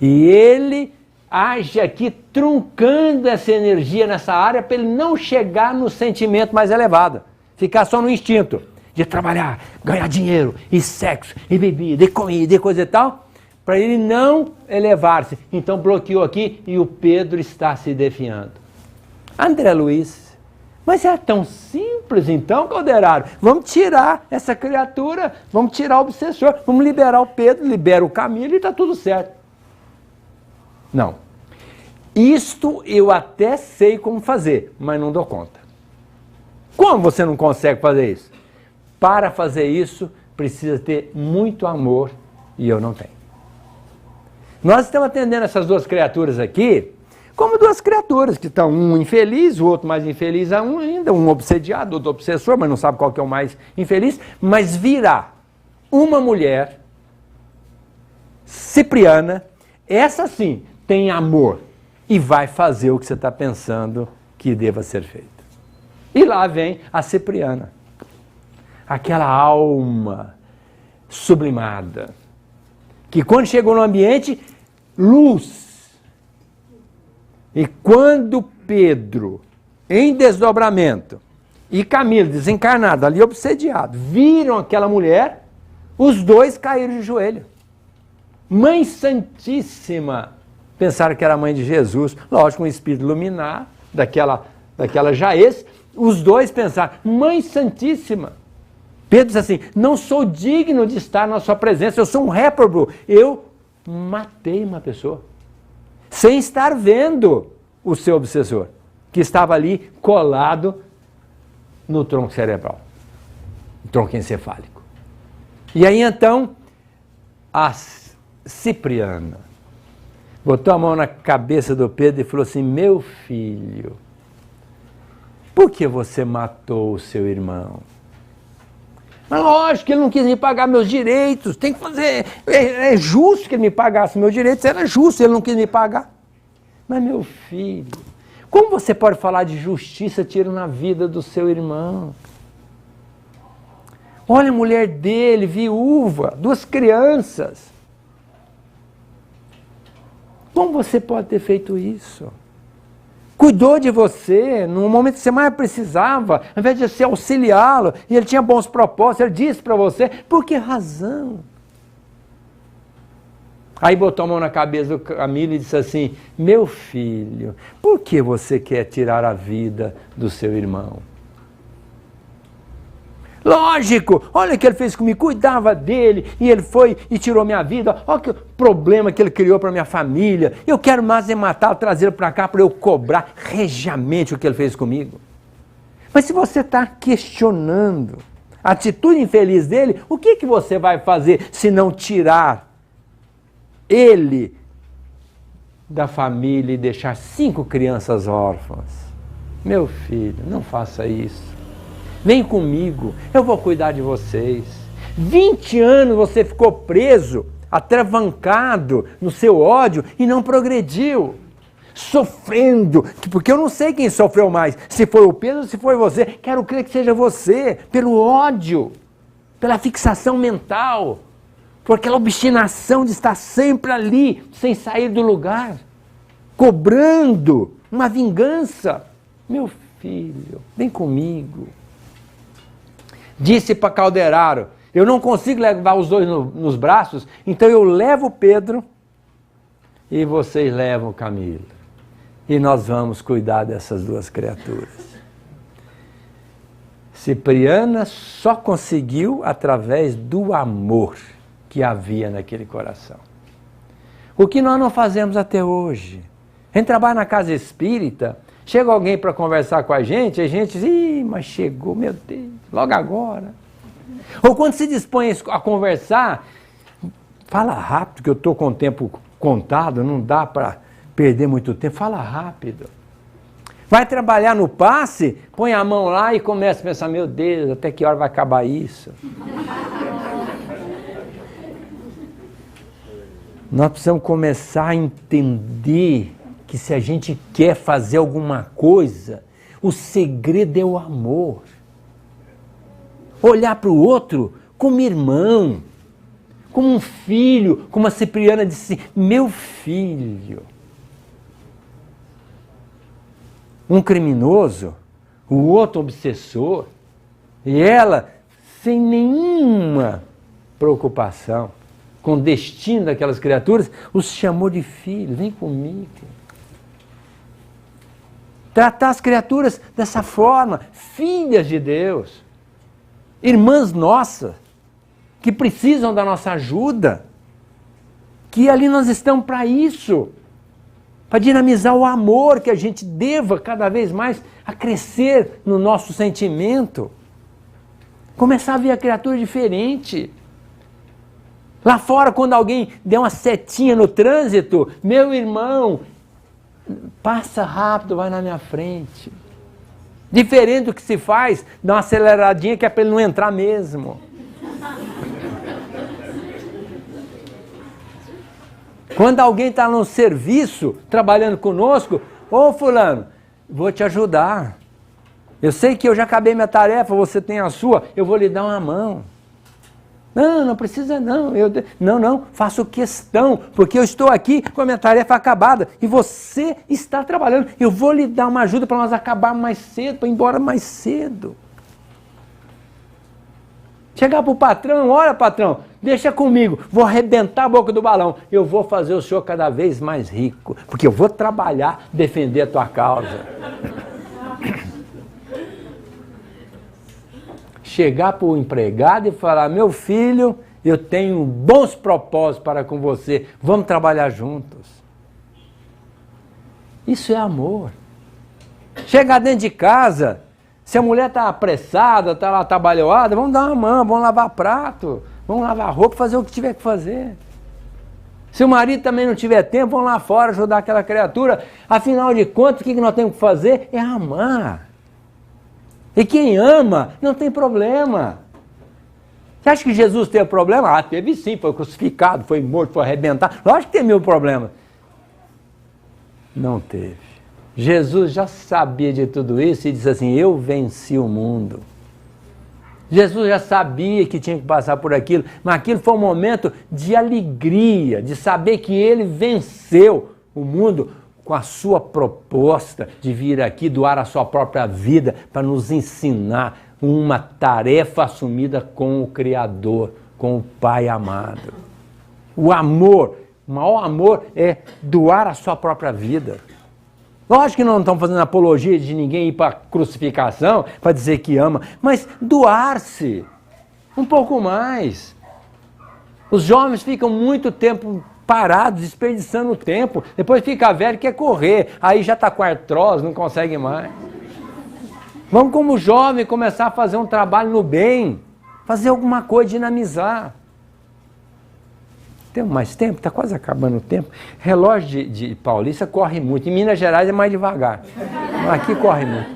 E ele age aqui truncando essa energia nessa área para ele não chegar no sentimento mais elevado. Ficar só no instinto de trabalhar, ganhar dinheiro, e sexo, e bebida, e comida, e coisa e tal, para ele não elevar-se. Então bloqueou aqui e o Pedro está se definhando. André Luiz, mas é tão simples então, Calderaro? Vamos tirar essa criatura, vamos tirar o obsessor, vamos liberar o Pedro, libera o Camilo e está tudo certo. Não. Isto eu até sei como fazer, mas não dou conta. Como você não consegue fazer isso? Para fazer isso, precisa ter muito amor e eu não tenho. Nós estamos atendendo essas duas criaturas aqui como duas criaturas que estão, um infeliz, o outro mais infeliz ainda, um obsediado, outro obsessor, mas não sabe qual que é o mais infeliz, mas virá uma mulher, Cipriana, essa sim tem amor e vai fazer o que você está pensando que deva ser feito. E lá vem a Cipriana, aquela alma sublimada, que quando chegou no ambiente, luz. E quando Pedro, em desdobramento, e Camilo, desencarnado, ali obsediado, viram aquela mulher, os dois caíram de joelho. Mãe Santíssima, pensaram que era a mãe de Jesus, lógico, um espírito iluminado, daquela jaez, os dois pensaram, Mãe Santíssima. Pedro diz assim, não sou digno de estar na sua presença, eu sou um réprobo, eu matei uma pessoa, sem estar vendo o seu obsessor, que estava ali colado no tronco cerebral, no tronco encefálico. E aí então, a Cipriana botou a mão na cabeça do Pedro e falou assim, meu filho, por que você matou o seu irmão? Mas lógico que ele não quis me pagar meus direitos, tem que fazer, é justo que ele me pagasse meus direitos, era justo, ele não quis me pagar. Mas meu filho, como você pode falar de justiça tirando a vida do seu irmão? Olha a mulher dele, viúva, 2 crianças. Como você pode ter feito isso? Cuidou de você no momento que você mais precisava, ao invés de você auxiliá-lo, e ele tinha bons propósitos, ele disse para você, por que razão? Aí botou a mão na cabeça do Camilo e disse assim, meu filho, por que você quer tirar a vida do seu irmão? Lógico, olha o que ele fez comigo, cuidava dele, e ele foi e tirou minha vida, olha que problema que ele criou para minha família, eu quero mais é matá-lo, trazê-lo para cá para eu cobrar regiamente o que ele fez comigo. Mas se você está questionando a atitude infeliz dele, o que você vai fazer se não tirar ele da família e deixar 5 crianças órfãs? Meu filho, não faça isso. Vem comigo, eu vou cuidar de vocês. 20 anos você ficou preso, atravancado no seu ódio e não progrediu. Sofrendo, porque eu não sei quem sofreu mais, se foi o Pedro ou se foi você. Quero crer que seja você, pelo ódio, pela fixação mental, por aquela obstinação de estar sempre ali, sem sair do lugar, cobrando uma vingança. Meu filho, vem comigo. Disse para Calderaro, eu não consigo levar os dois nos braços, então eu levo o Pedro e vocês levam o Camilo. E nós vamos cuidar dessas 2 criaturas. Cipriana só conseguiu através do amor que havia naquele coração. O que nós não fazemos até hoje. A gente trabalha na casa espírita, chega alguém para conversar com a gente diz, ih, mas chegou, meu Deus, logo agora. Ou quando se dispõe a conversar, fala rápido, que eu estou com o tempo contado, não dá para perder muito tempo, fala rápido. Vai trabalhar no passe, põe a mão lá e começa a pensar, meu Deus, até que hora vai acabar isso? Nós precisamos começar a entender que se a gente quer fazer alguma coisa, o segredo é o amor. Olhar para o outro como irmão, como um filho, como a Cipriana disse, meu filho. Um criminoso, o outro obsessor, e ela sem nenhuma preocupação com o destino daquelas criaturas, os chamou de filho, vem comigo. Tratar as criaturas dessa forma, filhas de Deus, irmãs nossas, que precisam da nossa ajuda, que ali nós estamos para isso, para dinamizar o amor, que a gente deva cada vez mais a crescer no nosso sentimento, começar a ver a criatura diferente. Lá fora, quando alguém der uma setinha no trânsito, meu irmão, passa rápido, vai na minha frente. Diferente do que se faz, dá uma aceleradinha que é para ele não entrar mesmo. Quando alguém está no serviço, trabalhando conosco, ô fulano, vou te ajudar. Eu sei que eu já acabei minha tarefa, você tem a sua, eu vou lhe dar uma mão. Não, não precisa não, não, faço questão, porque eu estou aqui com a minha tarefa acabada e você está trabalhando, eu vou lhe dar uma ajuda para nós acabarmos mais cedo, para ir embora mais cedo. Chegar para o patrão, olha patrão, deixa comigo, vou arrebentar a boca do balão, eu vou fazer o senhor cada vez mais rico, porque eu vou trabalhar, defender a tua causa. Chegar para o empregado e falar, meu filho, eu tenho bons propósitos para com você, vamos trabalhar juntos. Isso é amor. Chegar dentro de casa, se a mulher está apressada, está lá trabalhada, vamos dar uma mão, vamos lavar prato, vamos lavar roupa, fazer o que tiver que fazer. Se o marido também não tiver tempo, vamos lá fora ajudar aquela criatura. Afinal de contas, o que nós temos que fazer é amar. E quem ama não tem problema. Você acha que Jesus teve problema? Ah, teve sim, foi crucificado, foi morto, foi arrebentado. Lógico que tem mil problemas. Não teve. Jesus já sabia de tudo isso e disse assim, eu venci o mundo. Jesus já sabia que tinha que passar por aquilo, mas aquilo foi um momento de alegria, de saber que ele venceu o mundo com a sua proposta de vir aqui doar a sua própria vida para nos ensinar uma tarefa assumida com o Criador, com o Pai amado. O amor, o maior amor é doar a sua própria vida. Lógico que não estamos fazendo apologia de ninguém ir para a crucificação para dizer que ama, mas doar-se um pouco mais. Os jovens ficam muito tempo parados, desperdiçando o tempo, depois fica velho, quer correr, aí já está com artrose, não consegue mais. Vamos como jovem começar a fazer um trabalho no bem, fazer alguma coisa, dinamizar. Temos mais tempo? Está quase acabando o tempo. Relógio de Paulista corre muito, em Minas Gerais é mais devagar, aqui corre muito.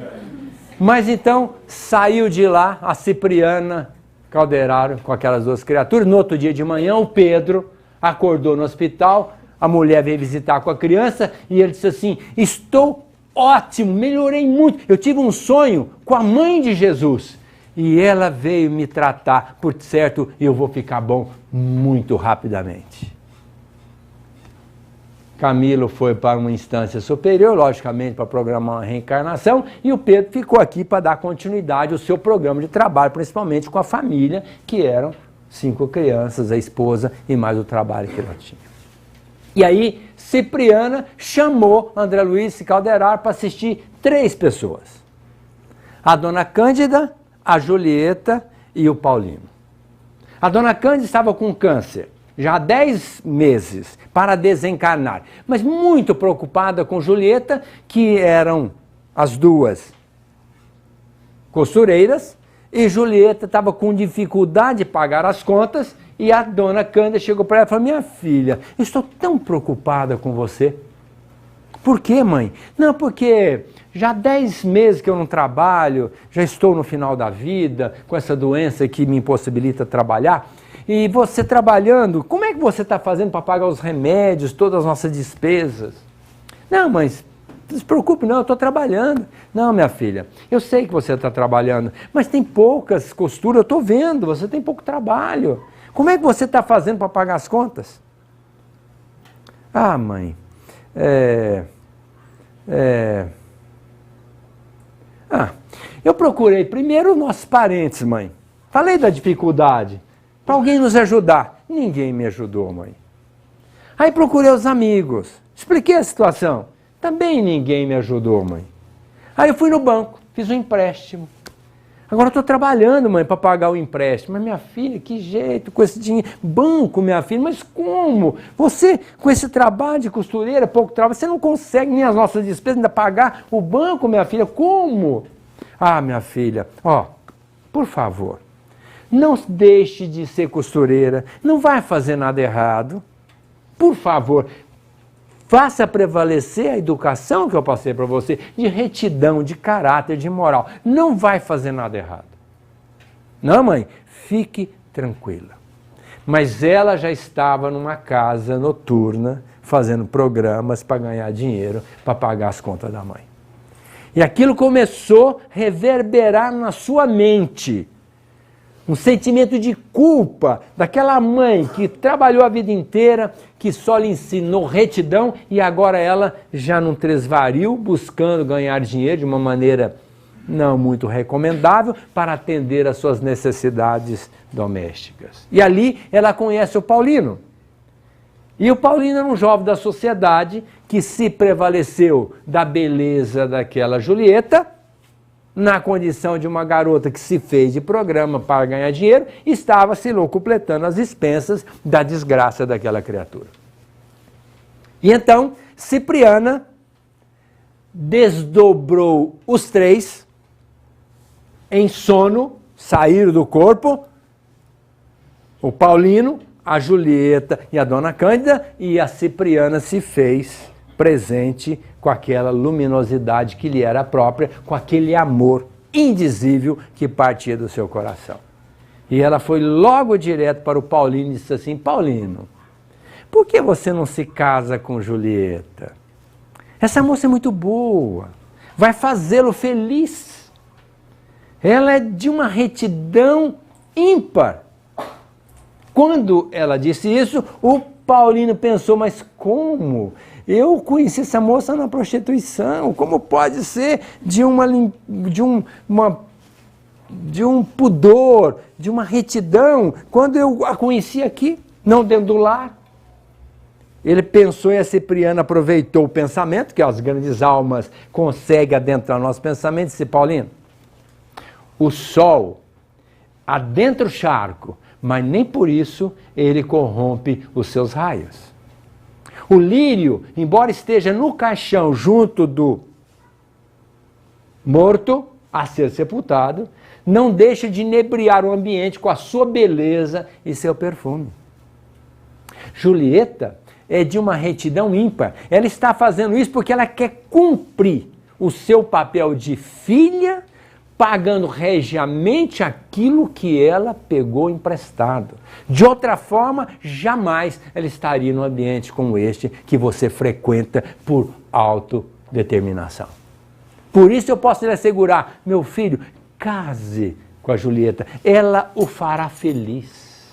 Mas então saiu de lá a Cipriana Calderaro com aquelas duas criaturas. No outro dia de manhã o Pedro acordou no hospital, a mulher veio visitar com a criança e ele disse assim: estou ótimo, melhorei muito, eu tive um sonho com a mãe de Jesus e ela veio me tratar, por certo eu vou ficar bom muito rapidamente. Camilo foi para uma instância superior, logicamente para programar uma reencarnação, e o Pedro ficou aqui para dar continuidade ao seu programa de trabalho, principalmente com a família, que eram 5 crianças, a esposa e mais o trabalho que ela tinha. E aí, Cipriana chamou André Luiz Calderaro para assistir 3 pessoas. A dona Cândida, a Julieta e o Paulino. A dona Cândida estava com câncer, já há 10 meses, para desencarnar, mas muito preocupada com Julieta, que eram as duas costureiras, e Julieta estava com dificuldade de pagar as contas, e a dona Cândida chegou para ela e falou: minha filha, estou tão preocupada com você. Por quê, mãe? Não, porque já há 10 meses que eu não trabalho, já estou no final da vida, com essa doença que me impossibilita trabalhar, e você trabalhando, como é que você está fazendo para pagar os remédios, todas as nossas despesas? Não, mãe, não se preocupe não, eu estou trabalhando. Não, minha filha, eu sei que você está trabalhando, mas tem poucas costuras, eu estou vendo, você tem pouco trabalho. Como é que você está fazendo para pagar as contas? Ah, mãe, eu procurei primeiro os nossos parentes, mãe. Falei da dificuldade, para alguém nos ajudar. Ninguém me ajudou, mãe. Aí procurei os amigos, expliquei a situação. Também ninguém me ajudou, mãe. Aí eu fui no banco, fiz um empréstimo. Agora eu estou trabalhando, mãe, para pagar o empréstimo. Mas minha filha, que jeito, com esse dinheiro. Banco, minha filha, mas como? Você, com esse trabalho de costureira, pouco trabalho, você não consegue nem as nossas despesas ainda pagar o banco, minha filha. Como? Ah, minha filha, por favor, não deixe de ser costureira, não vai fazer nada errado. Por favor, faça prevalecer a educação que eu passei para você, de retidão, de caráter, de moral. Não vai fazer nada errado. Não, mãe, fique tranquila. Mas ela já estava numa casa noturna, fazendo programas para ganhar dinheiro, para pagar as contas da mãe. E aquilo começou a reverberar na sua mente. Um sentimento de culpa daquela mãe que trabalhou a vida inteira, que só lhe ensinou retidão e agora ela já num tresvario, buscando ganhar dinheiro de uma maneira não muito recomendável para atender às suas necessidades domésticas. E ali ela conhece o Paulino. E o Paulino era um jovem da sociedade que se prevaleceu da beleza daquela Julieta, na condição de uma garota que se fez de programa para ganhar dinheiro, estava se locupletando as expensas da desgraça daquela criatura. E então, Cipriana desdobrou os 3, em sono, saíram do corpo, o Paulino, a Julieta e a dona Cândida, e a Cipriana se fez presente com aquela luminosidade que lhe era própria, com aquele amor indizível que partia do seu coração. E ela foi logo direto para o Paulino e disse assim: Paulino, por que você não se casa com Julieta? Essa moça é muito boa, vai fazê-lo feliz. Ela é de uma retidão ímpar. Quando ela disse isso, o Paulino pensou, mas como? Eu conheci essa moça na prostituição, como pode ser de um pudor, de uma retidão, quando eu a conheci aqui, não dentro do lar? Ele pensou e a Cipriana aproveitou o pensamento, que as grandes almas conseguem adentrar o nosso pensamento, e disse, Paulino, o sol adentra o charco, mas nem por isso ele corrompe os seus raios. O lírio, embora esteja no caixão junto do morto, a ser sepultado, não deixa de inebriar o ambiente com a sua beleza e seu perfume. Julieta é de uma retidão ímpar. Ela está fazendo isso porque ela quer cumprir o seu papel de filha, pagando regiamente aquilo que ela pegou emprestado. De outra forma, jamais ela estaria num ambiente como este que você frequenta por autodeterminação. Por isso eu posso lhe assegurar, meu filho, case com a Julieta, ela o fará feliz.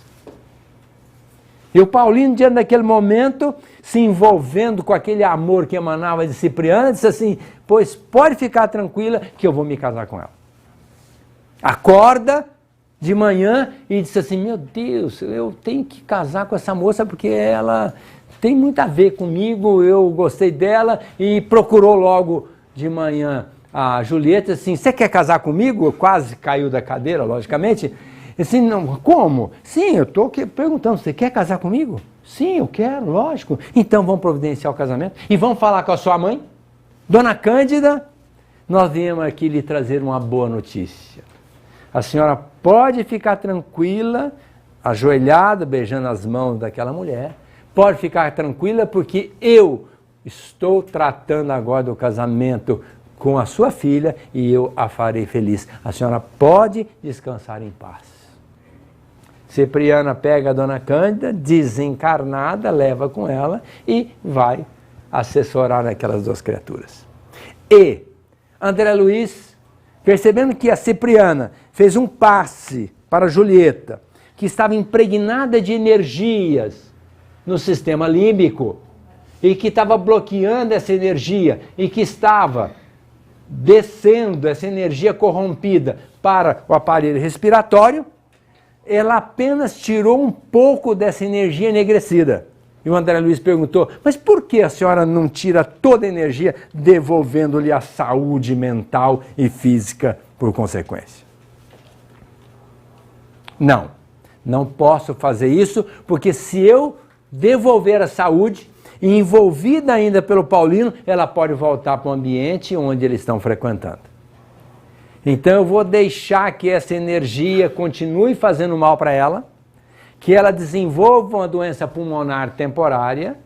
E o Paulino, diante daquele momento, se envolvendo com aquele amor que emanava de Cipriana, disse assim, pois pode ficar tranquila que eu vou me casar com ela. Acorda de manhã e disse assim, meu Deus, eu tenho que casar com essa moça porque ela tem muito a ver comigo, eu gostei dela, e procurou logo de manhã a Julieta, assim, você quer casar comigo? Quase caiu da cadeira, logicamente. Assim, não, como? Sim, eu estou perguntando, você quer casar comigo? Sim, eu quero, lógico. Então vamos providenciar o casamento e vamos falar com a sua mãe? Dona Cândida, nós viemos aqui lhe trazer uma boa notícia. A senhora pode ficar tranquila, ajoelhada, beijando as mãos daquela mulher, pode ficar tranquila porque eu estou tratando agora do casamento com a sua filha e eu a farei feliz. A senhora pode descansar em paz. Cipriana pega a Dona Cândida, desencarnada, leva com ela e vai assessorar aquelas duas criaturas. E André Luiz, percebendo que a Cipriana fez um passe para Julieta, que estava impregnada de energias no sistema límbico, e que estava bloqueando essa energia, e que estava descendo essa energia corrompida para o aparelho respiratório, ela apenas tirou um pouco dessa energia enegrecida. E o André Luiz perguntou, mas por que a senhora não tira toda a energia, devolvendo-lhe a saúde mental e física por consequência? Não posso fazer isso, porque se eu devolver a saúde, e envolvida ainda pelo Paulino, ela pode voltar para o ambiente onde eles estão frequentando. Então eu vou deixar que essa energia continue fazendo mal para ela, que ela desenvolva uma doença pulmonar temporária,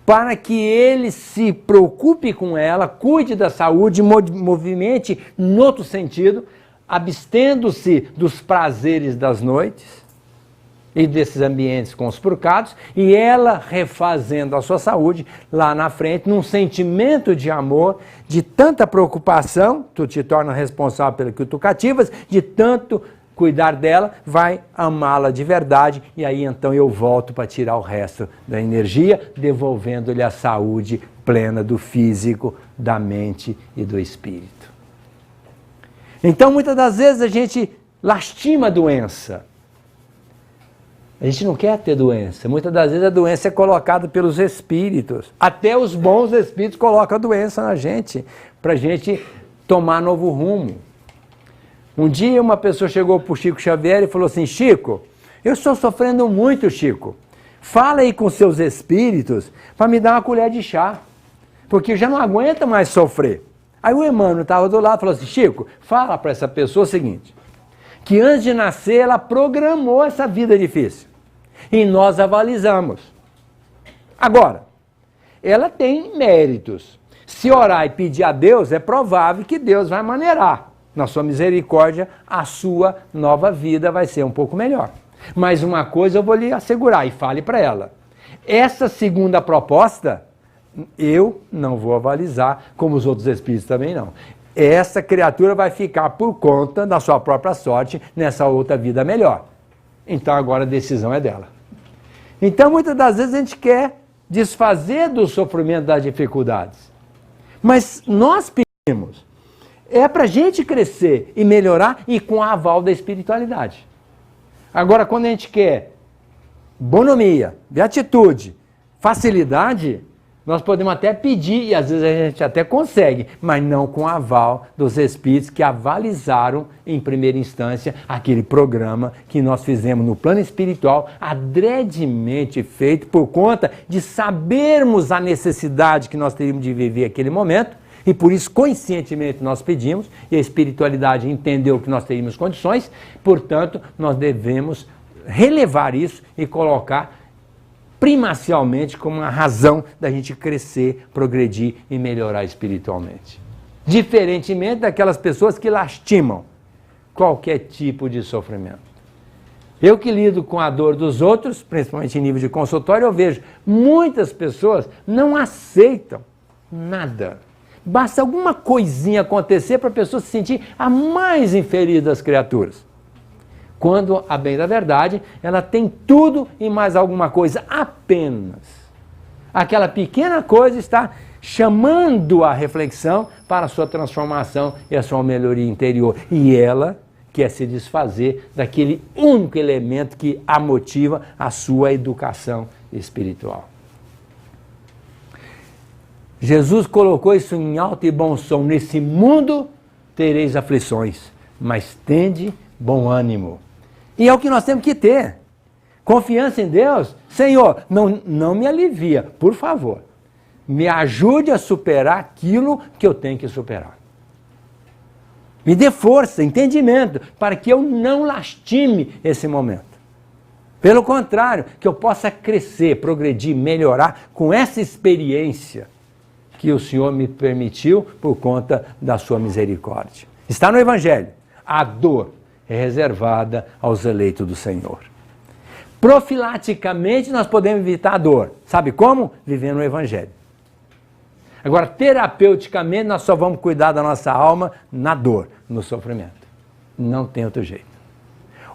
para que ele se preocupe com ela, cuide da saúde, movimente em outro sentido, abstendo-se dos prazeres das noites e desses ambientes conspurcados, e ela refazendo a sua saúde lá na frente, num sentimento de amor, de tanta preocupação, tu te torna responsável pelo que tu cativas, de tanto cuidar dela, vai amá-la de verdade, e aí então eu volto para tirar o resto da energia, devolvendo-lhe a saúde plena do físico, da mente e do espírito. Então muitas das vezes a gente lastima a doença. A gente não quer ter doença. Muitas das vezes a doença é colocada pelos espíritos. Até os bons espíritos colocam a doença na gente, para a gente tomar novo rumo. Um dia uma pessoa chegou para o Chico Xavier e falou assim, Chico, eu estou sofrendo muito, Chico. Fala aí com seus espíritos para me dar uma colher de chá, porque eu já não aguento mais sofrer. Aí o Emmanuel estava do lado e falou assim, Chico, fala para essa pessoa o seguinte, que antes de nascer ela programou essa vida difícil. E nós avalizamos. Agora, ela tem méritos. Se orar e pedir a Deus, é provável que Deus vai maneirar. Na sua misericórdia, a sua nova vida vai ser um pouco melhor. Mas uma coisa eu vou lhe assegurar, e fale para ela. Essa segunda proposta, eu não vou avalizar, como os outros espíritos também não. Essa criatura vai ficar por conta da sua própria sorte nessa outra vida melhor. Então agora a decisão é dela. Então, muitas das vezes a gente quer desfazer do sofrimento, das dificuldades. Mas nós pedimos, é para a gente crescer e melhorar e com a aval da espiritualidade. Agora, quando a gente quer bonomia, beatitude, facilidade, nós podemos até pedir, e às vezes a gente até consegue, mas não com o aval dos espíritos que avalizaram em primeira instância aquele programa que nós fizemos no plano espiritual, adredemente feito por conta de sabermos a necessidade que nós teríamos de viver aquele momento, e por isso conscientemente nós pedimos, e a espiritualidade entendeu que nós teríamos condições, portanto nós devemos relevar isso e colocar primacialmente como uma razão da gente crescer, progredir e melhorar espiritualmente. Diferentemente daquelas pessoas que lastimam qualquer tipo de sofrimento. Eu que lido com a dor dos outros, principalmente em nível de consultório, eu vejo muitas pessoas não aceitam nada. Basta alguma coisinha acontecer para a pessoa se sentir a mais infeliz das criaturas. Quando, a bem da verdade, ela tem tudo e mais alguma coisa, apenas. Aquela pequena coisa está chamando a reflexão para a sua transformação e a sua melhoria interior. E ela quer se desfazer daquele único elemento que a motiva, a sua educação espiritual. Jesus colocou isso em alto e bom som. Nesse mundo tereis aflições, mas tende bom ânimo. E é o que nós temos que ter. Confiança em Deus. Senhor, não me alivia, por favor. Me ajude a superar aquilo que eu tenho que superar. Me dê força, entendimento, para que eu não lastime esse momento. Pelo contrário, que eu possa crescer, progredir, melhorar com essa experiência que o Senhor me permitiu por conta da sua misericórdia. Está no Evangelho. A dor é reservada aos eleitos do Senhor. Profilaticamente nós podemos evitar a dor. Sabe como? Vivendo o Evangelho. Agora, terapeuticamente, nós só vamos cuidar da nossa alma na dor, no sofrimento. Não tem outro jeito.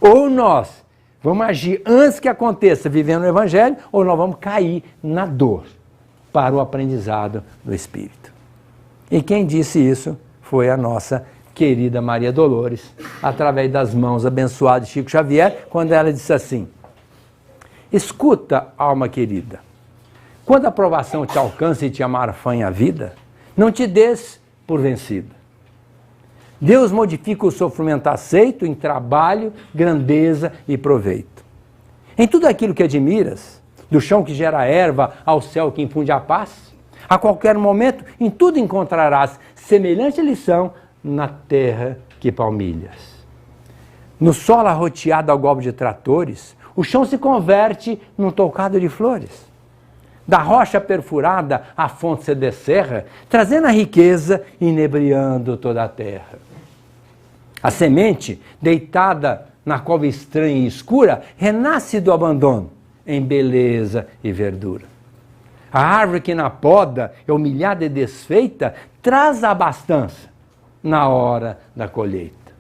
Ou nós vamos agir antes que aconteça vivendo o Evangelho, ou nós vamos cair na dor para o aprendizado do Espírito. E quem disse isso foi a nossa querida Maria Dolores, através das mãos abençoadas de Chico Xavier, quando ela disse assim: escuta, alma querida, quando a provação te alcança e te amarfanha a vida, não te des por vencida. Deus modifica o sofrimento aceito em trabalho, grandeza e proveito. Em tudo aquilo que admiras, do chão que gera erva ao céu que infunde a paz, a qualquer momento em tudo encontrarás semelhante lição na terra que palmilhas. No solo arroteado ao golpe de tratores, o chão se converte num toucado de flores. Da rocha perfurada, a fonte se descerra, trazendo a riqueza e inebriando toda a terra. A semente, deitada na cova estranha e escura, renasce do abandono em beleza e verdura. A árvore que na poda é humilhada e desfeita, traz a abastança na hora da colheita.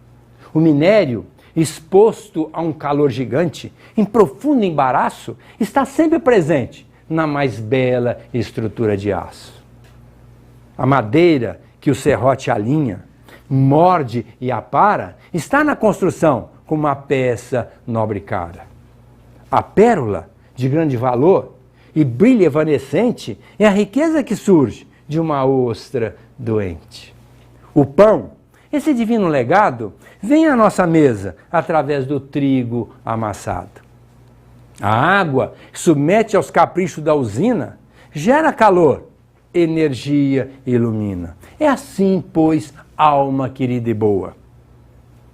O minério, exposto a um calor gigante, em profundo embaraço, está sempre presente na mais bela estrutura de aço. A madeira que o serrote alinha, morde e apara, está na construção como uma peça nobre cara. A pérola, de grande valor e brilho evanescente, é a riqueza que surge de uma ostra doente. O pão, esse divino legado, vem à nossa mesa através do trigo amassado. A água, que submete aos caprichos da usina, gera calor, energia e ilumina. É assim, pois, alma querida e boa,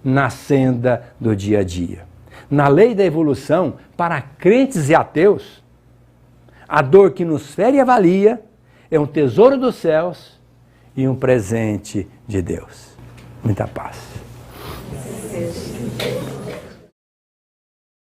na senda do dia a dia. Na lei da evolução, para crentes e ateus, a dor que nos fere e avalia é um tesouro dos céus e um presente de Deus. Muita paz.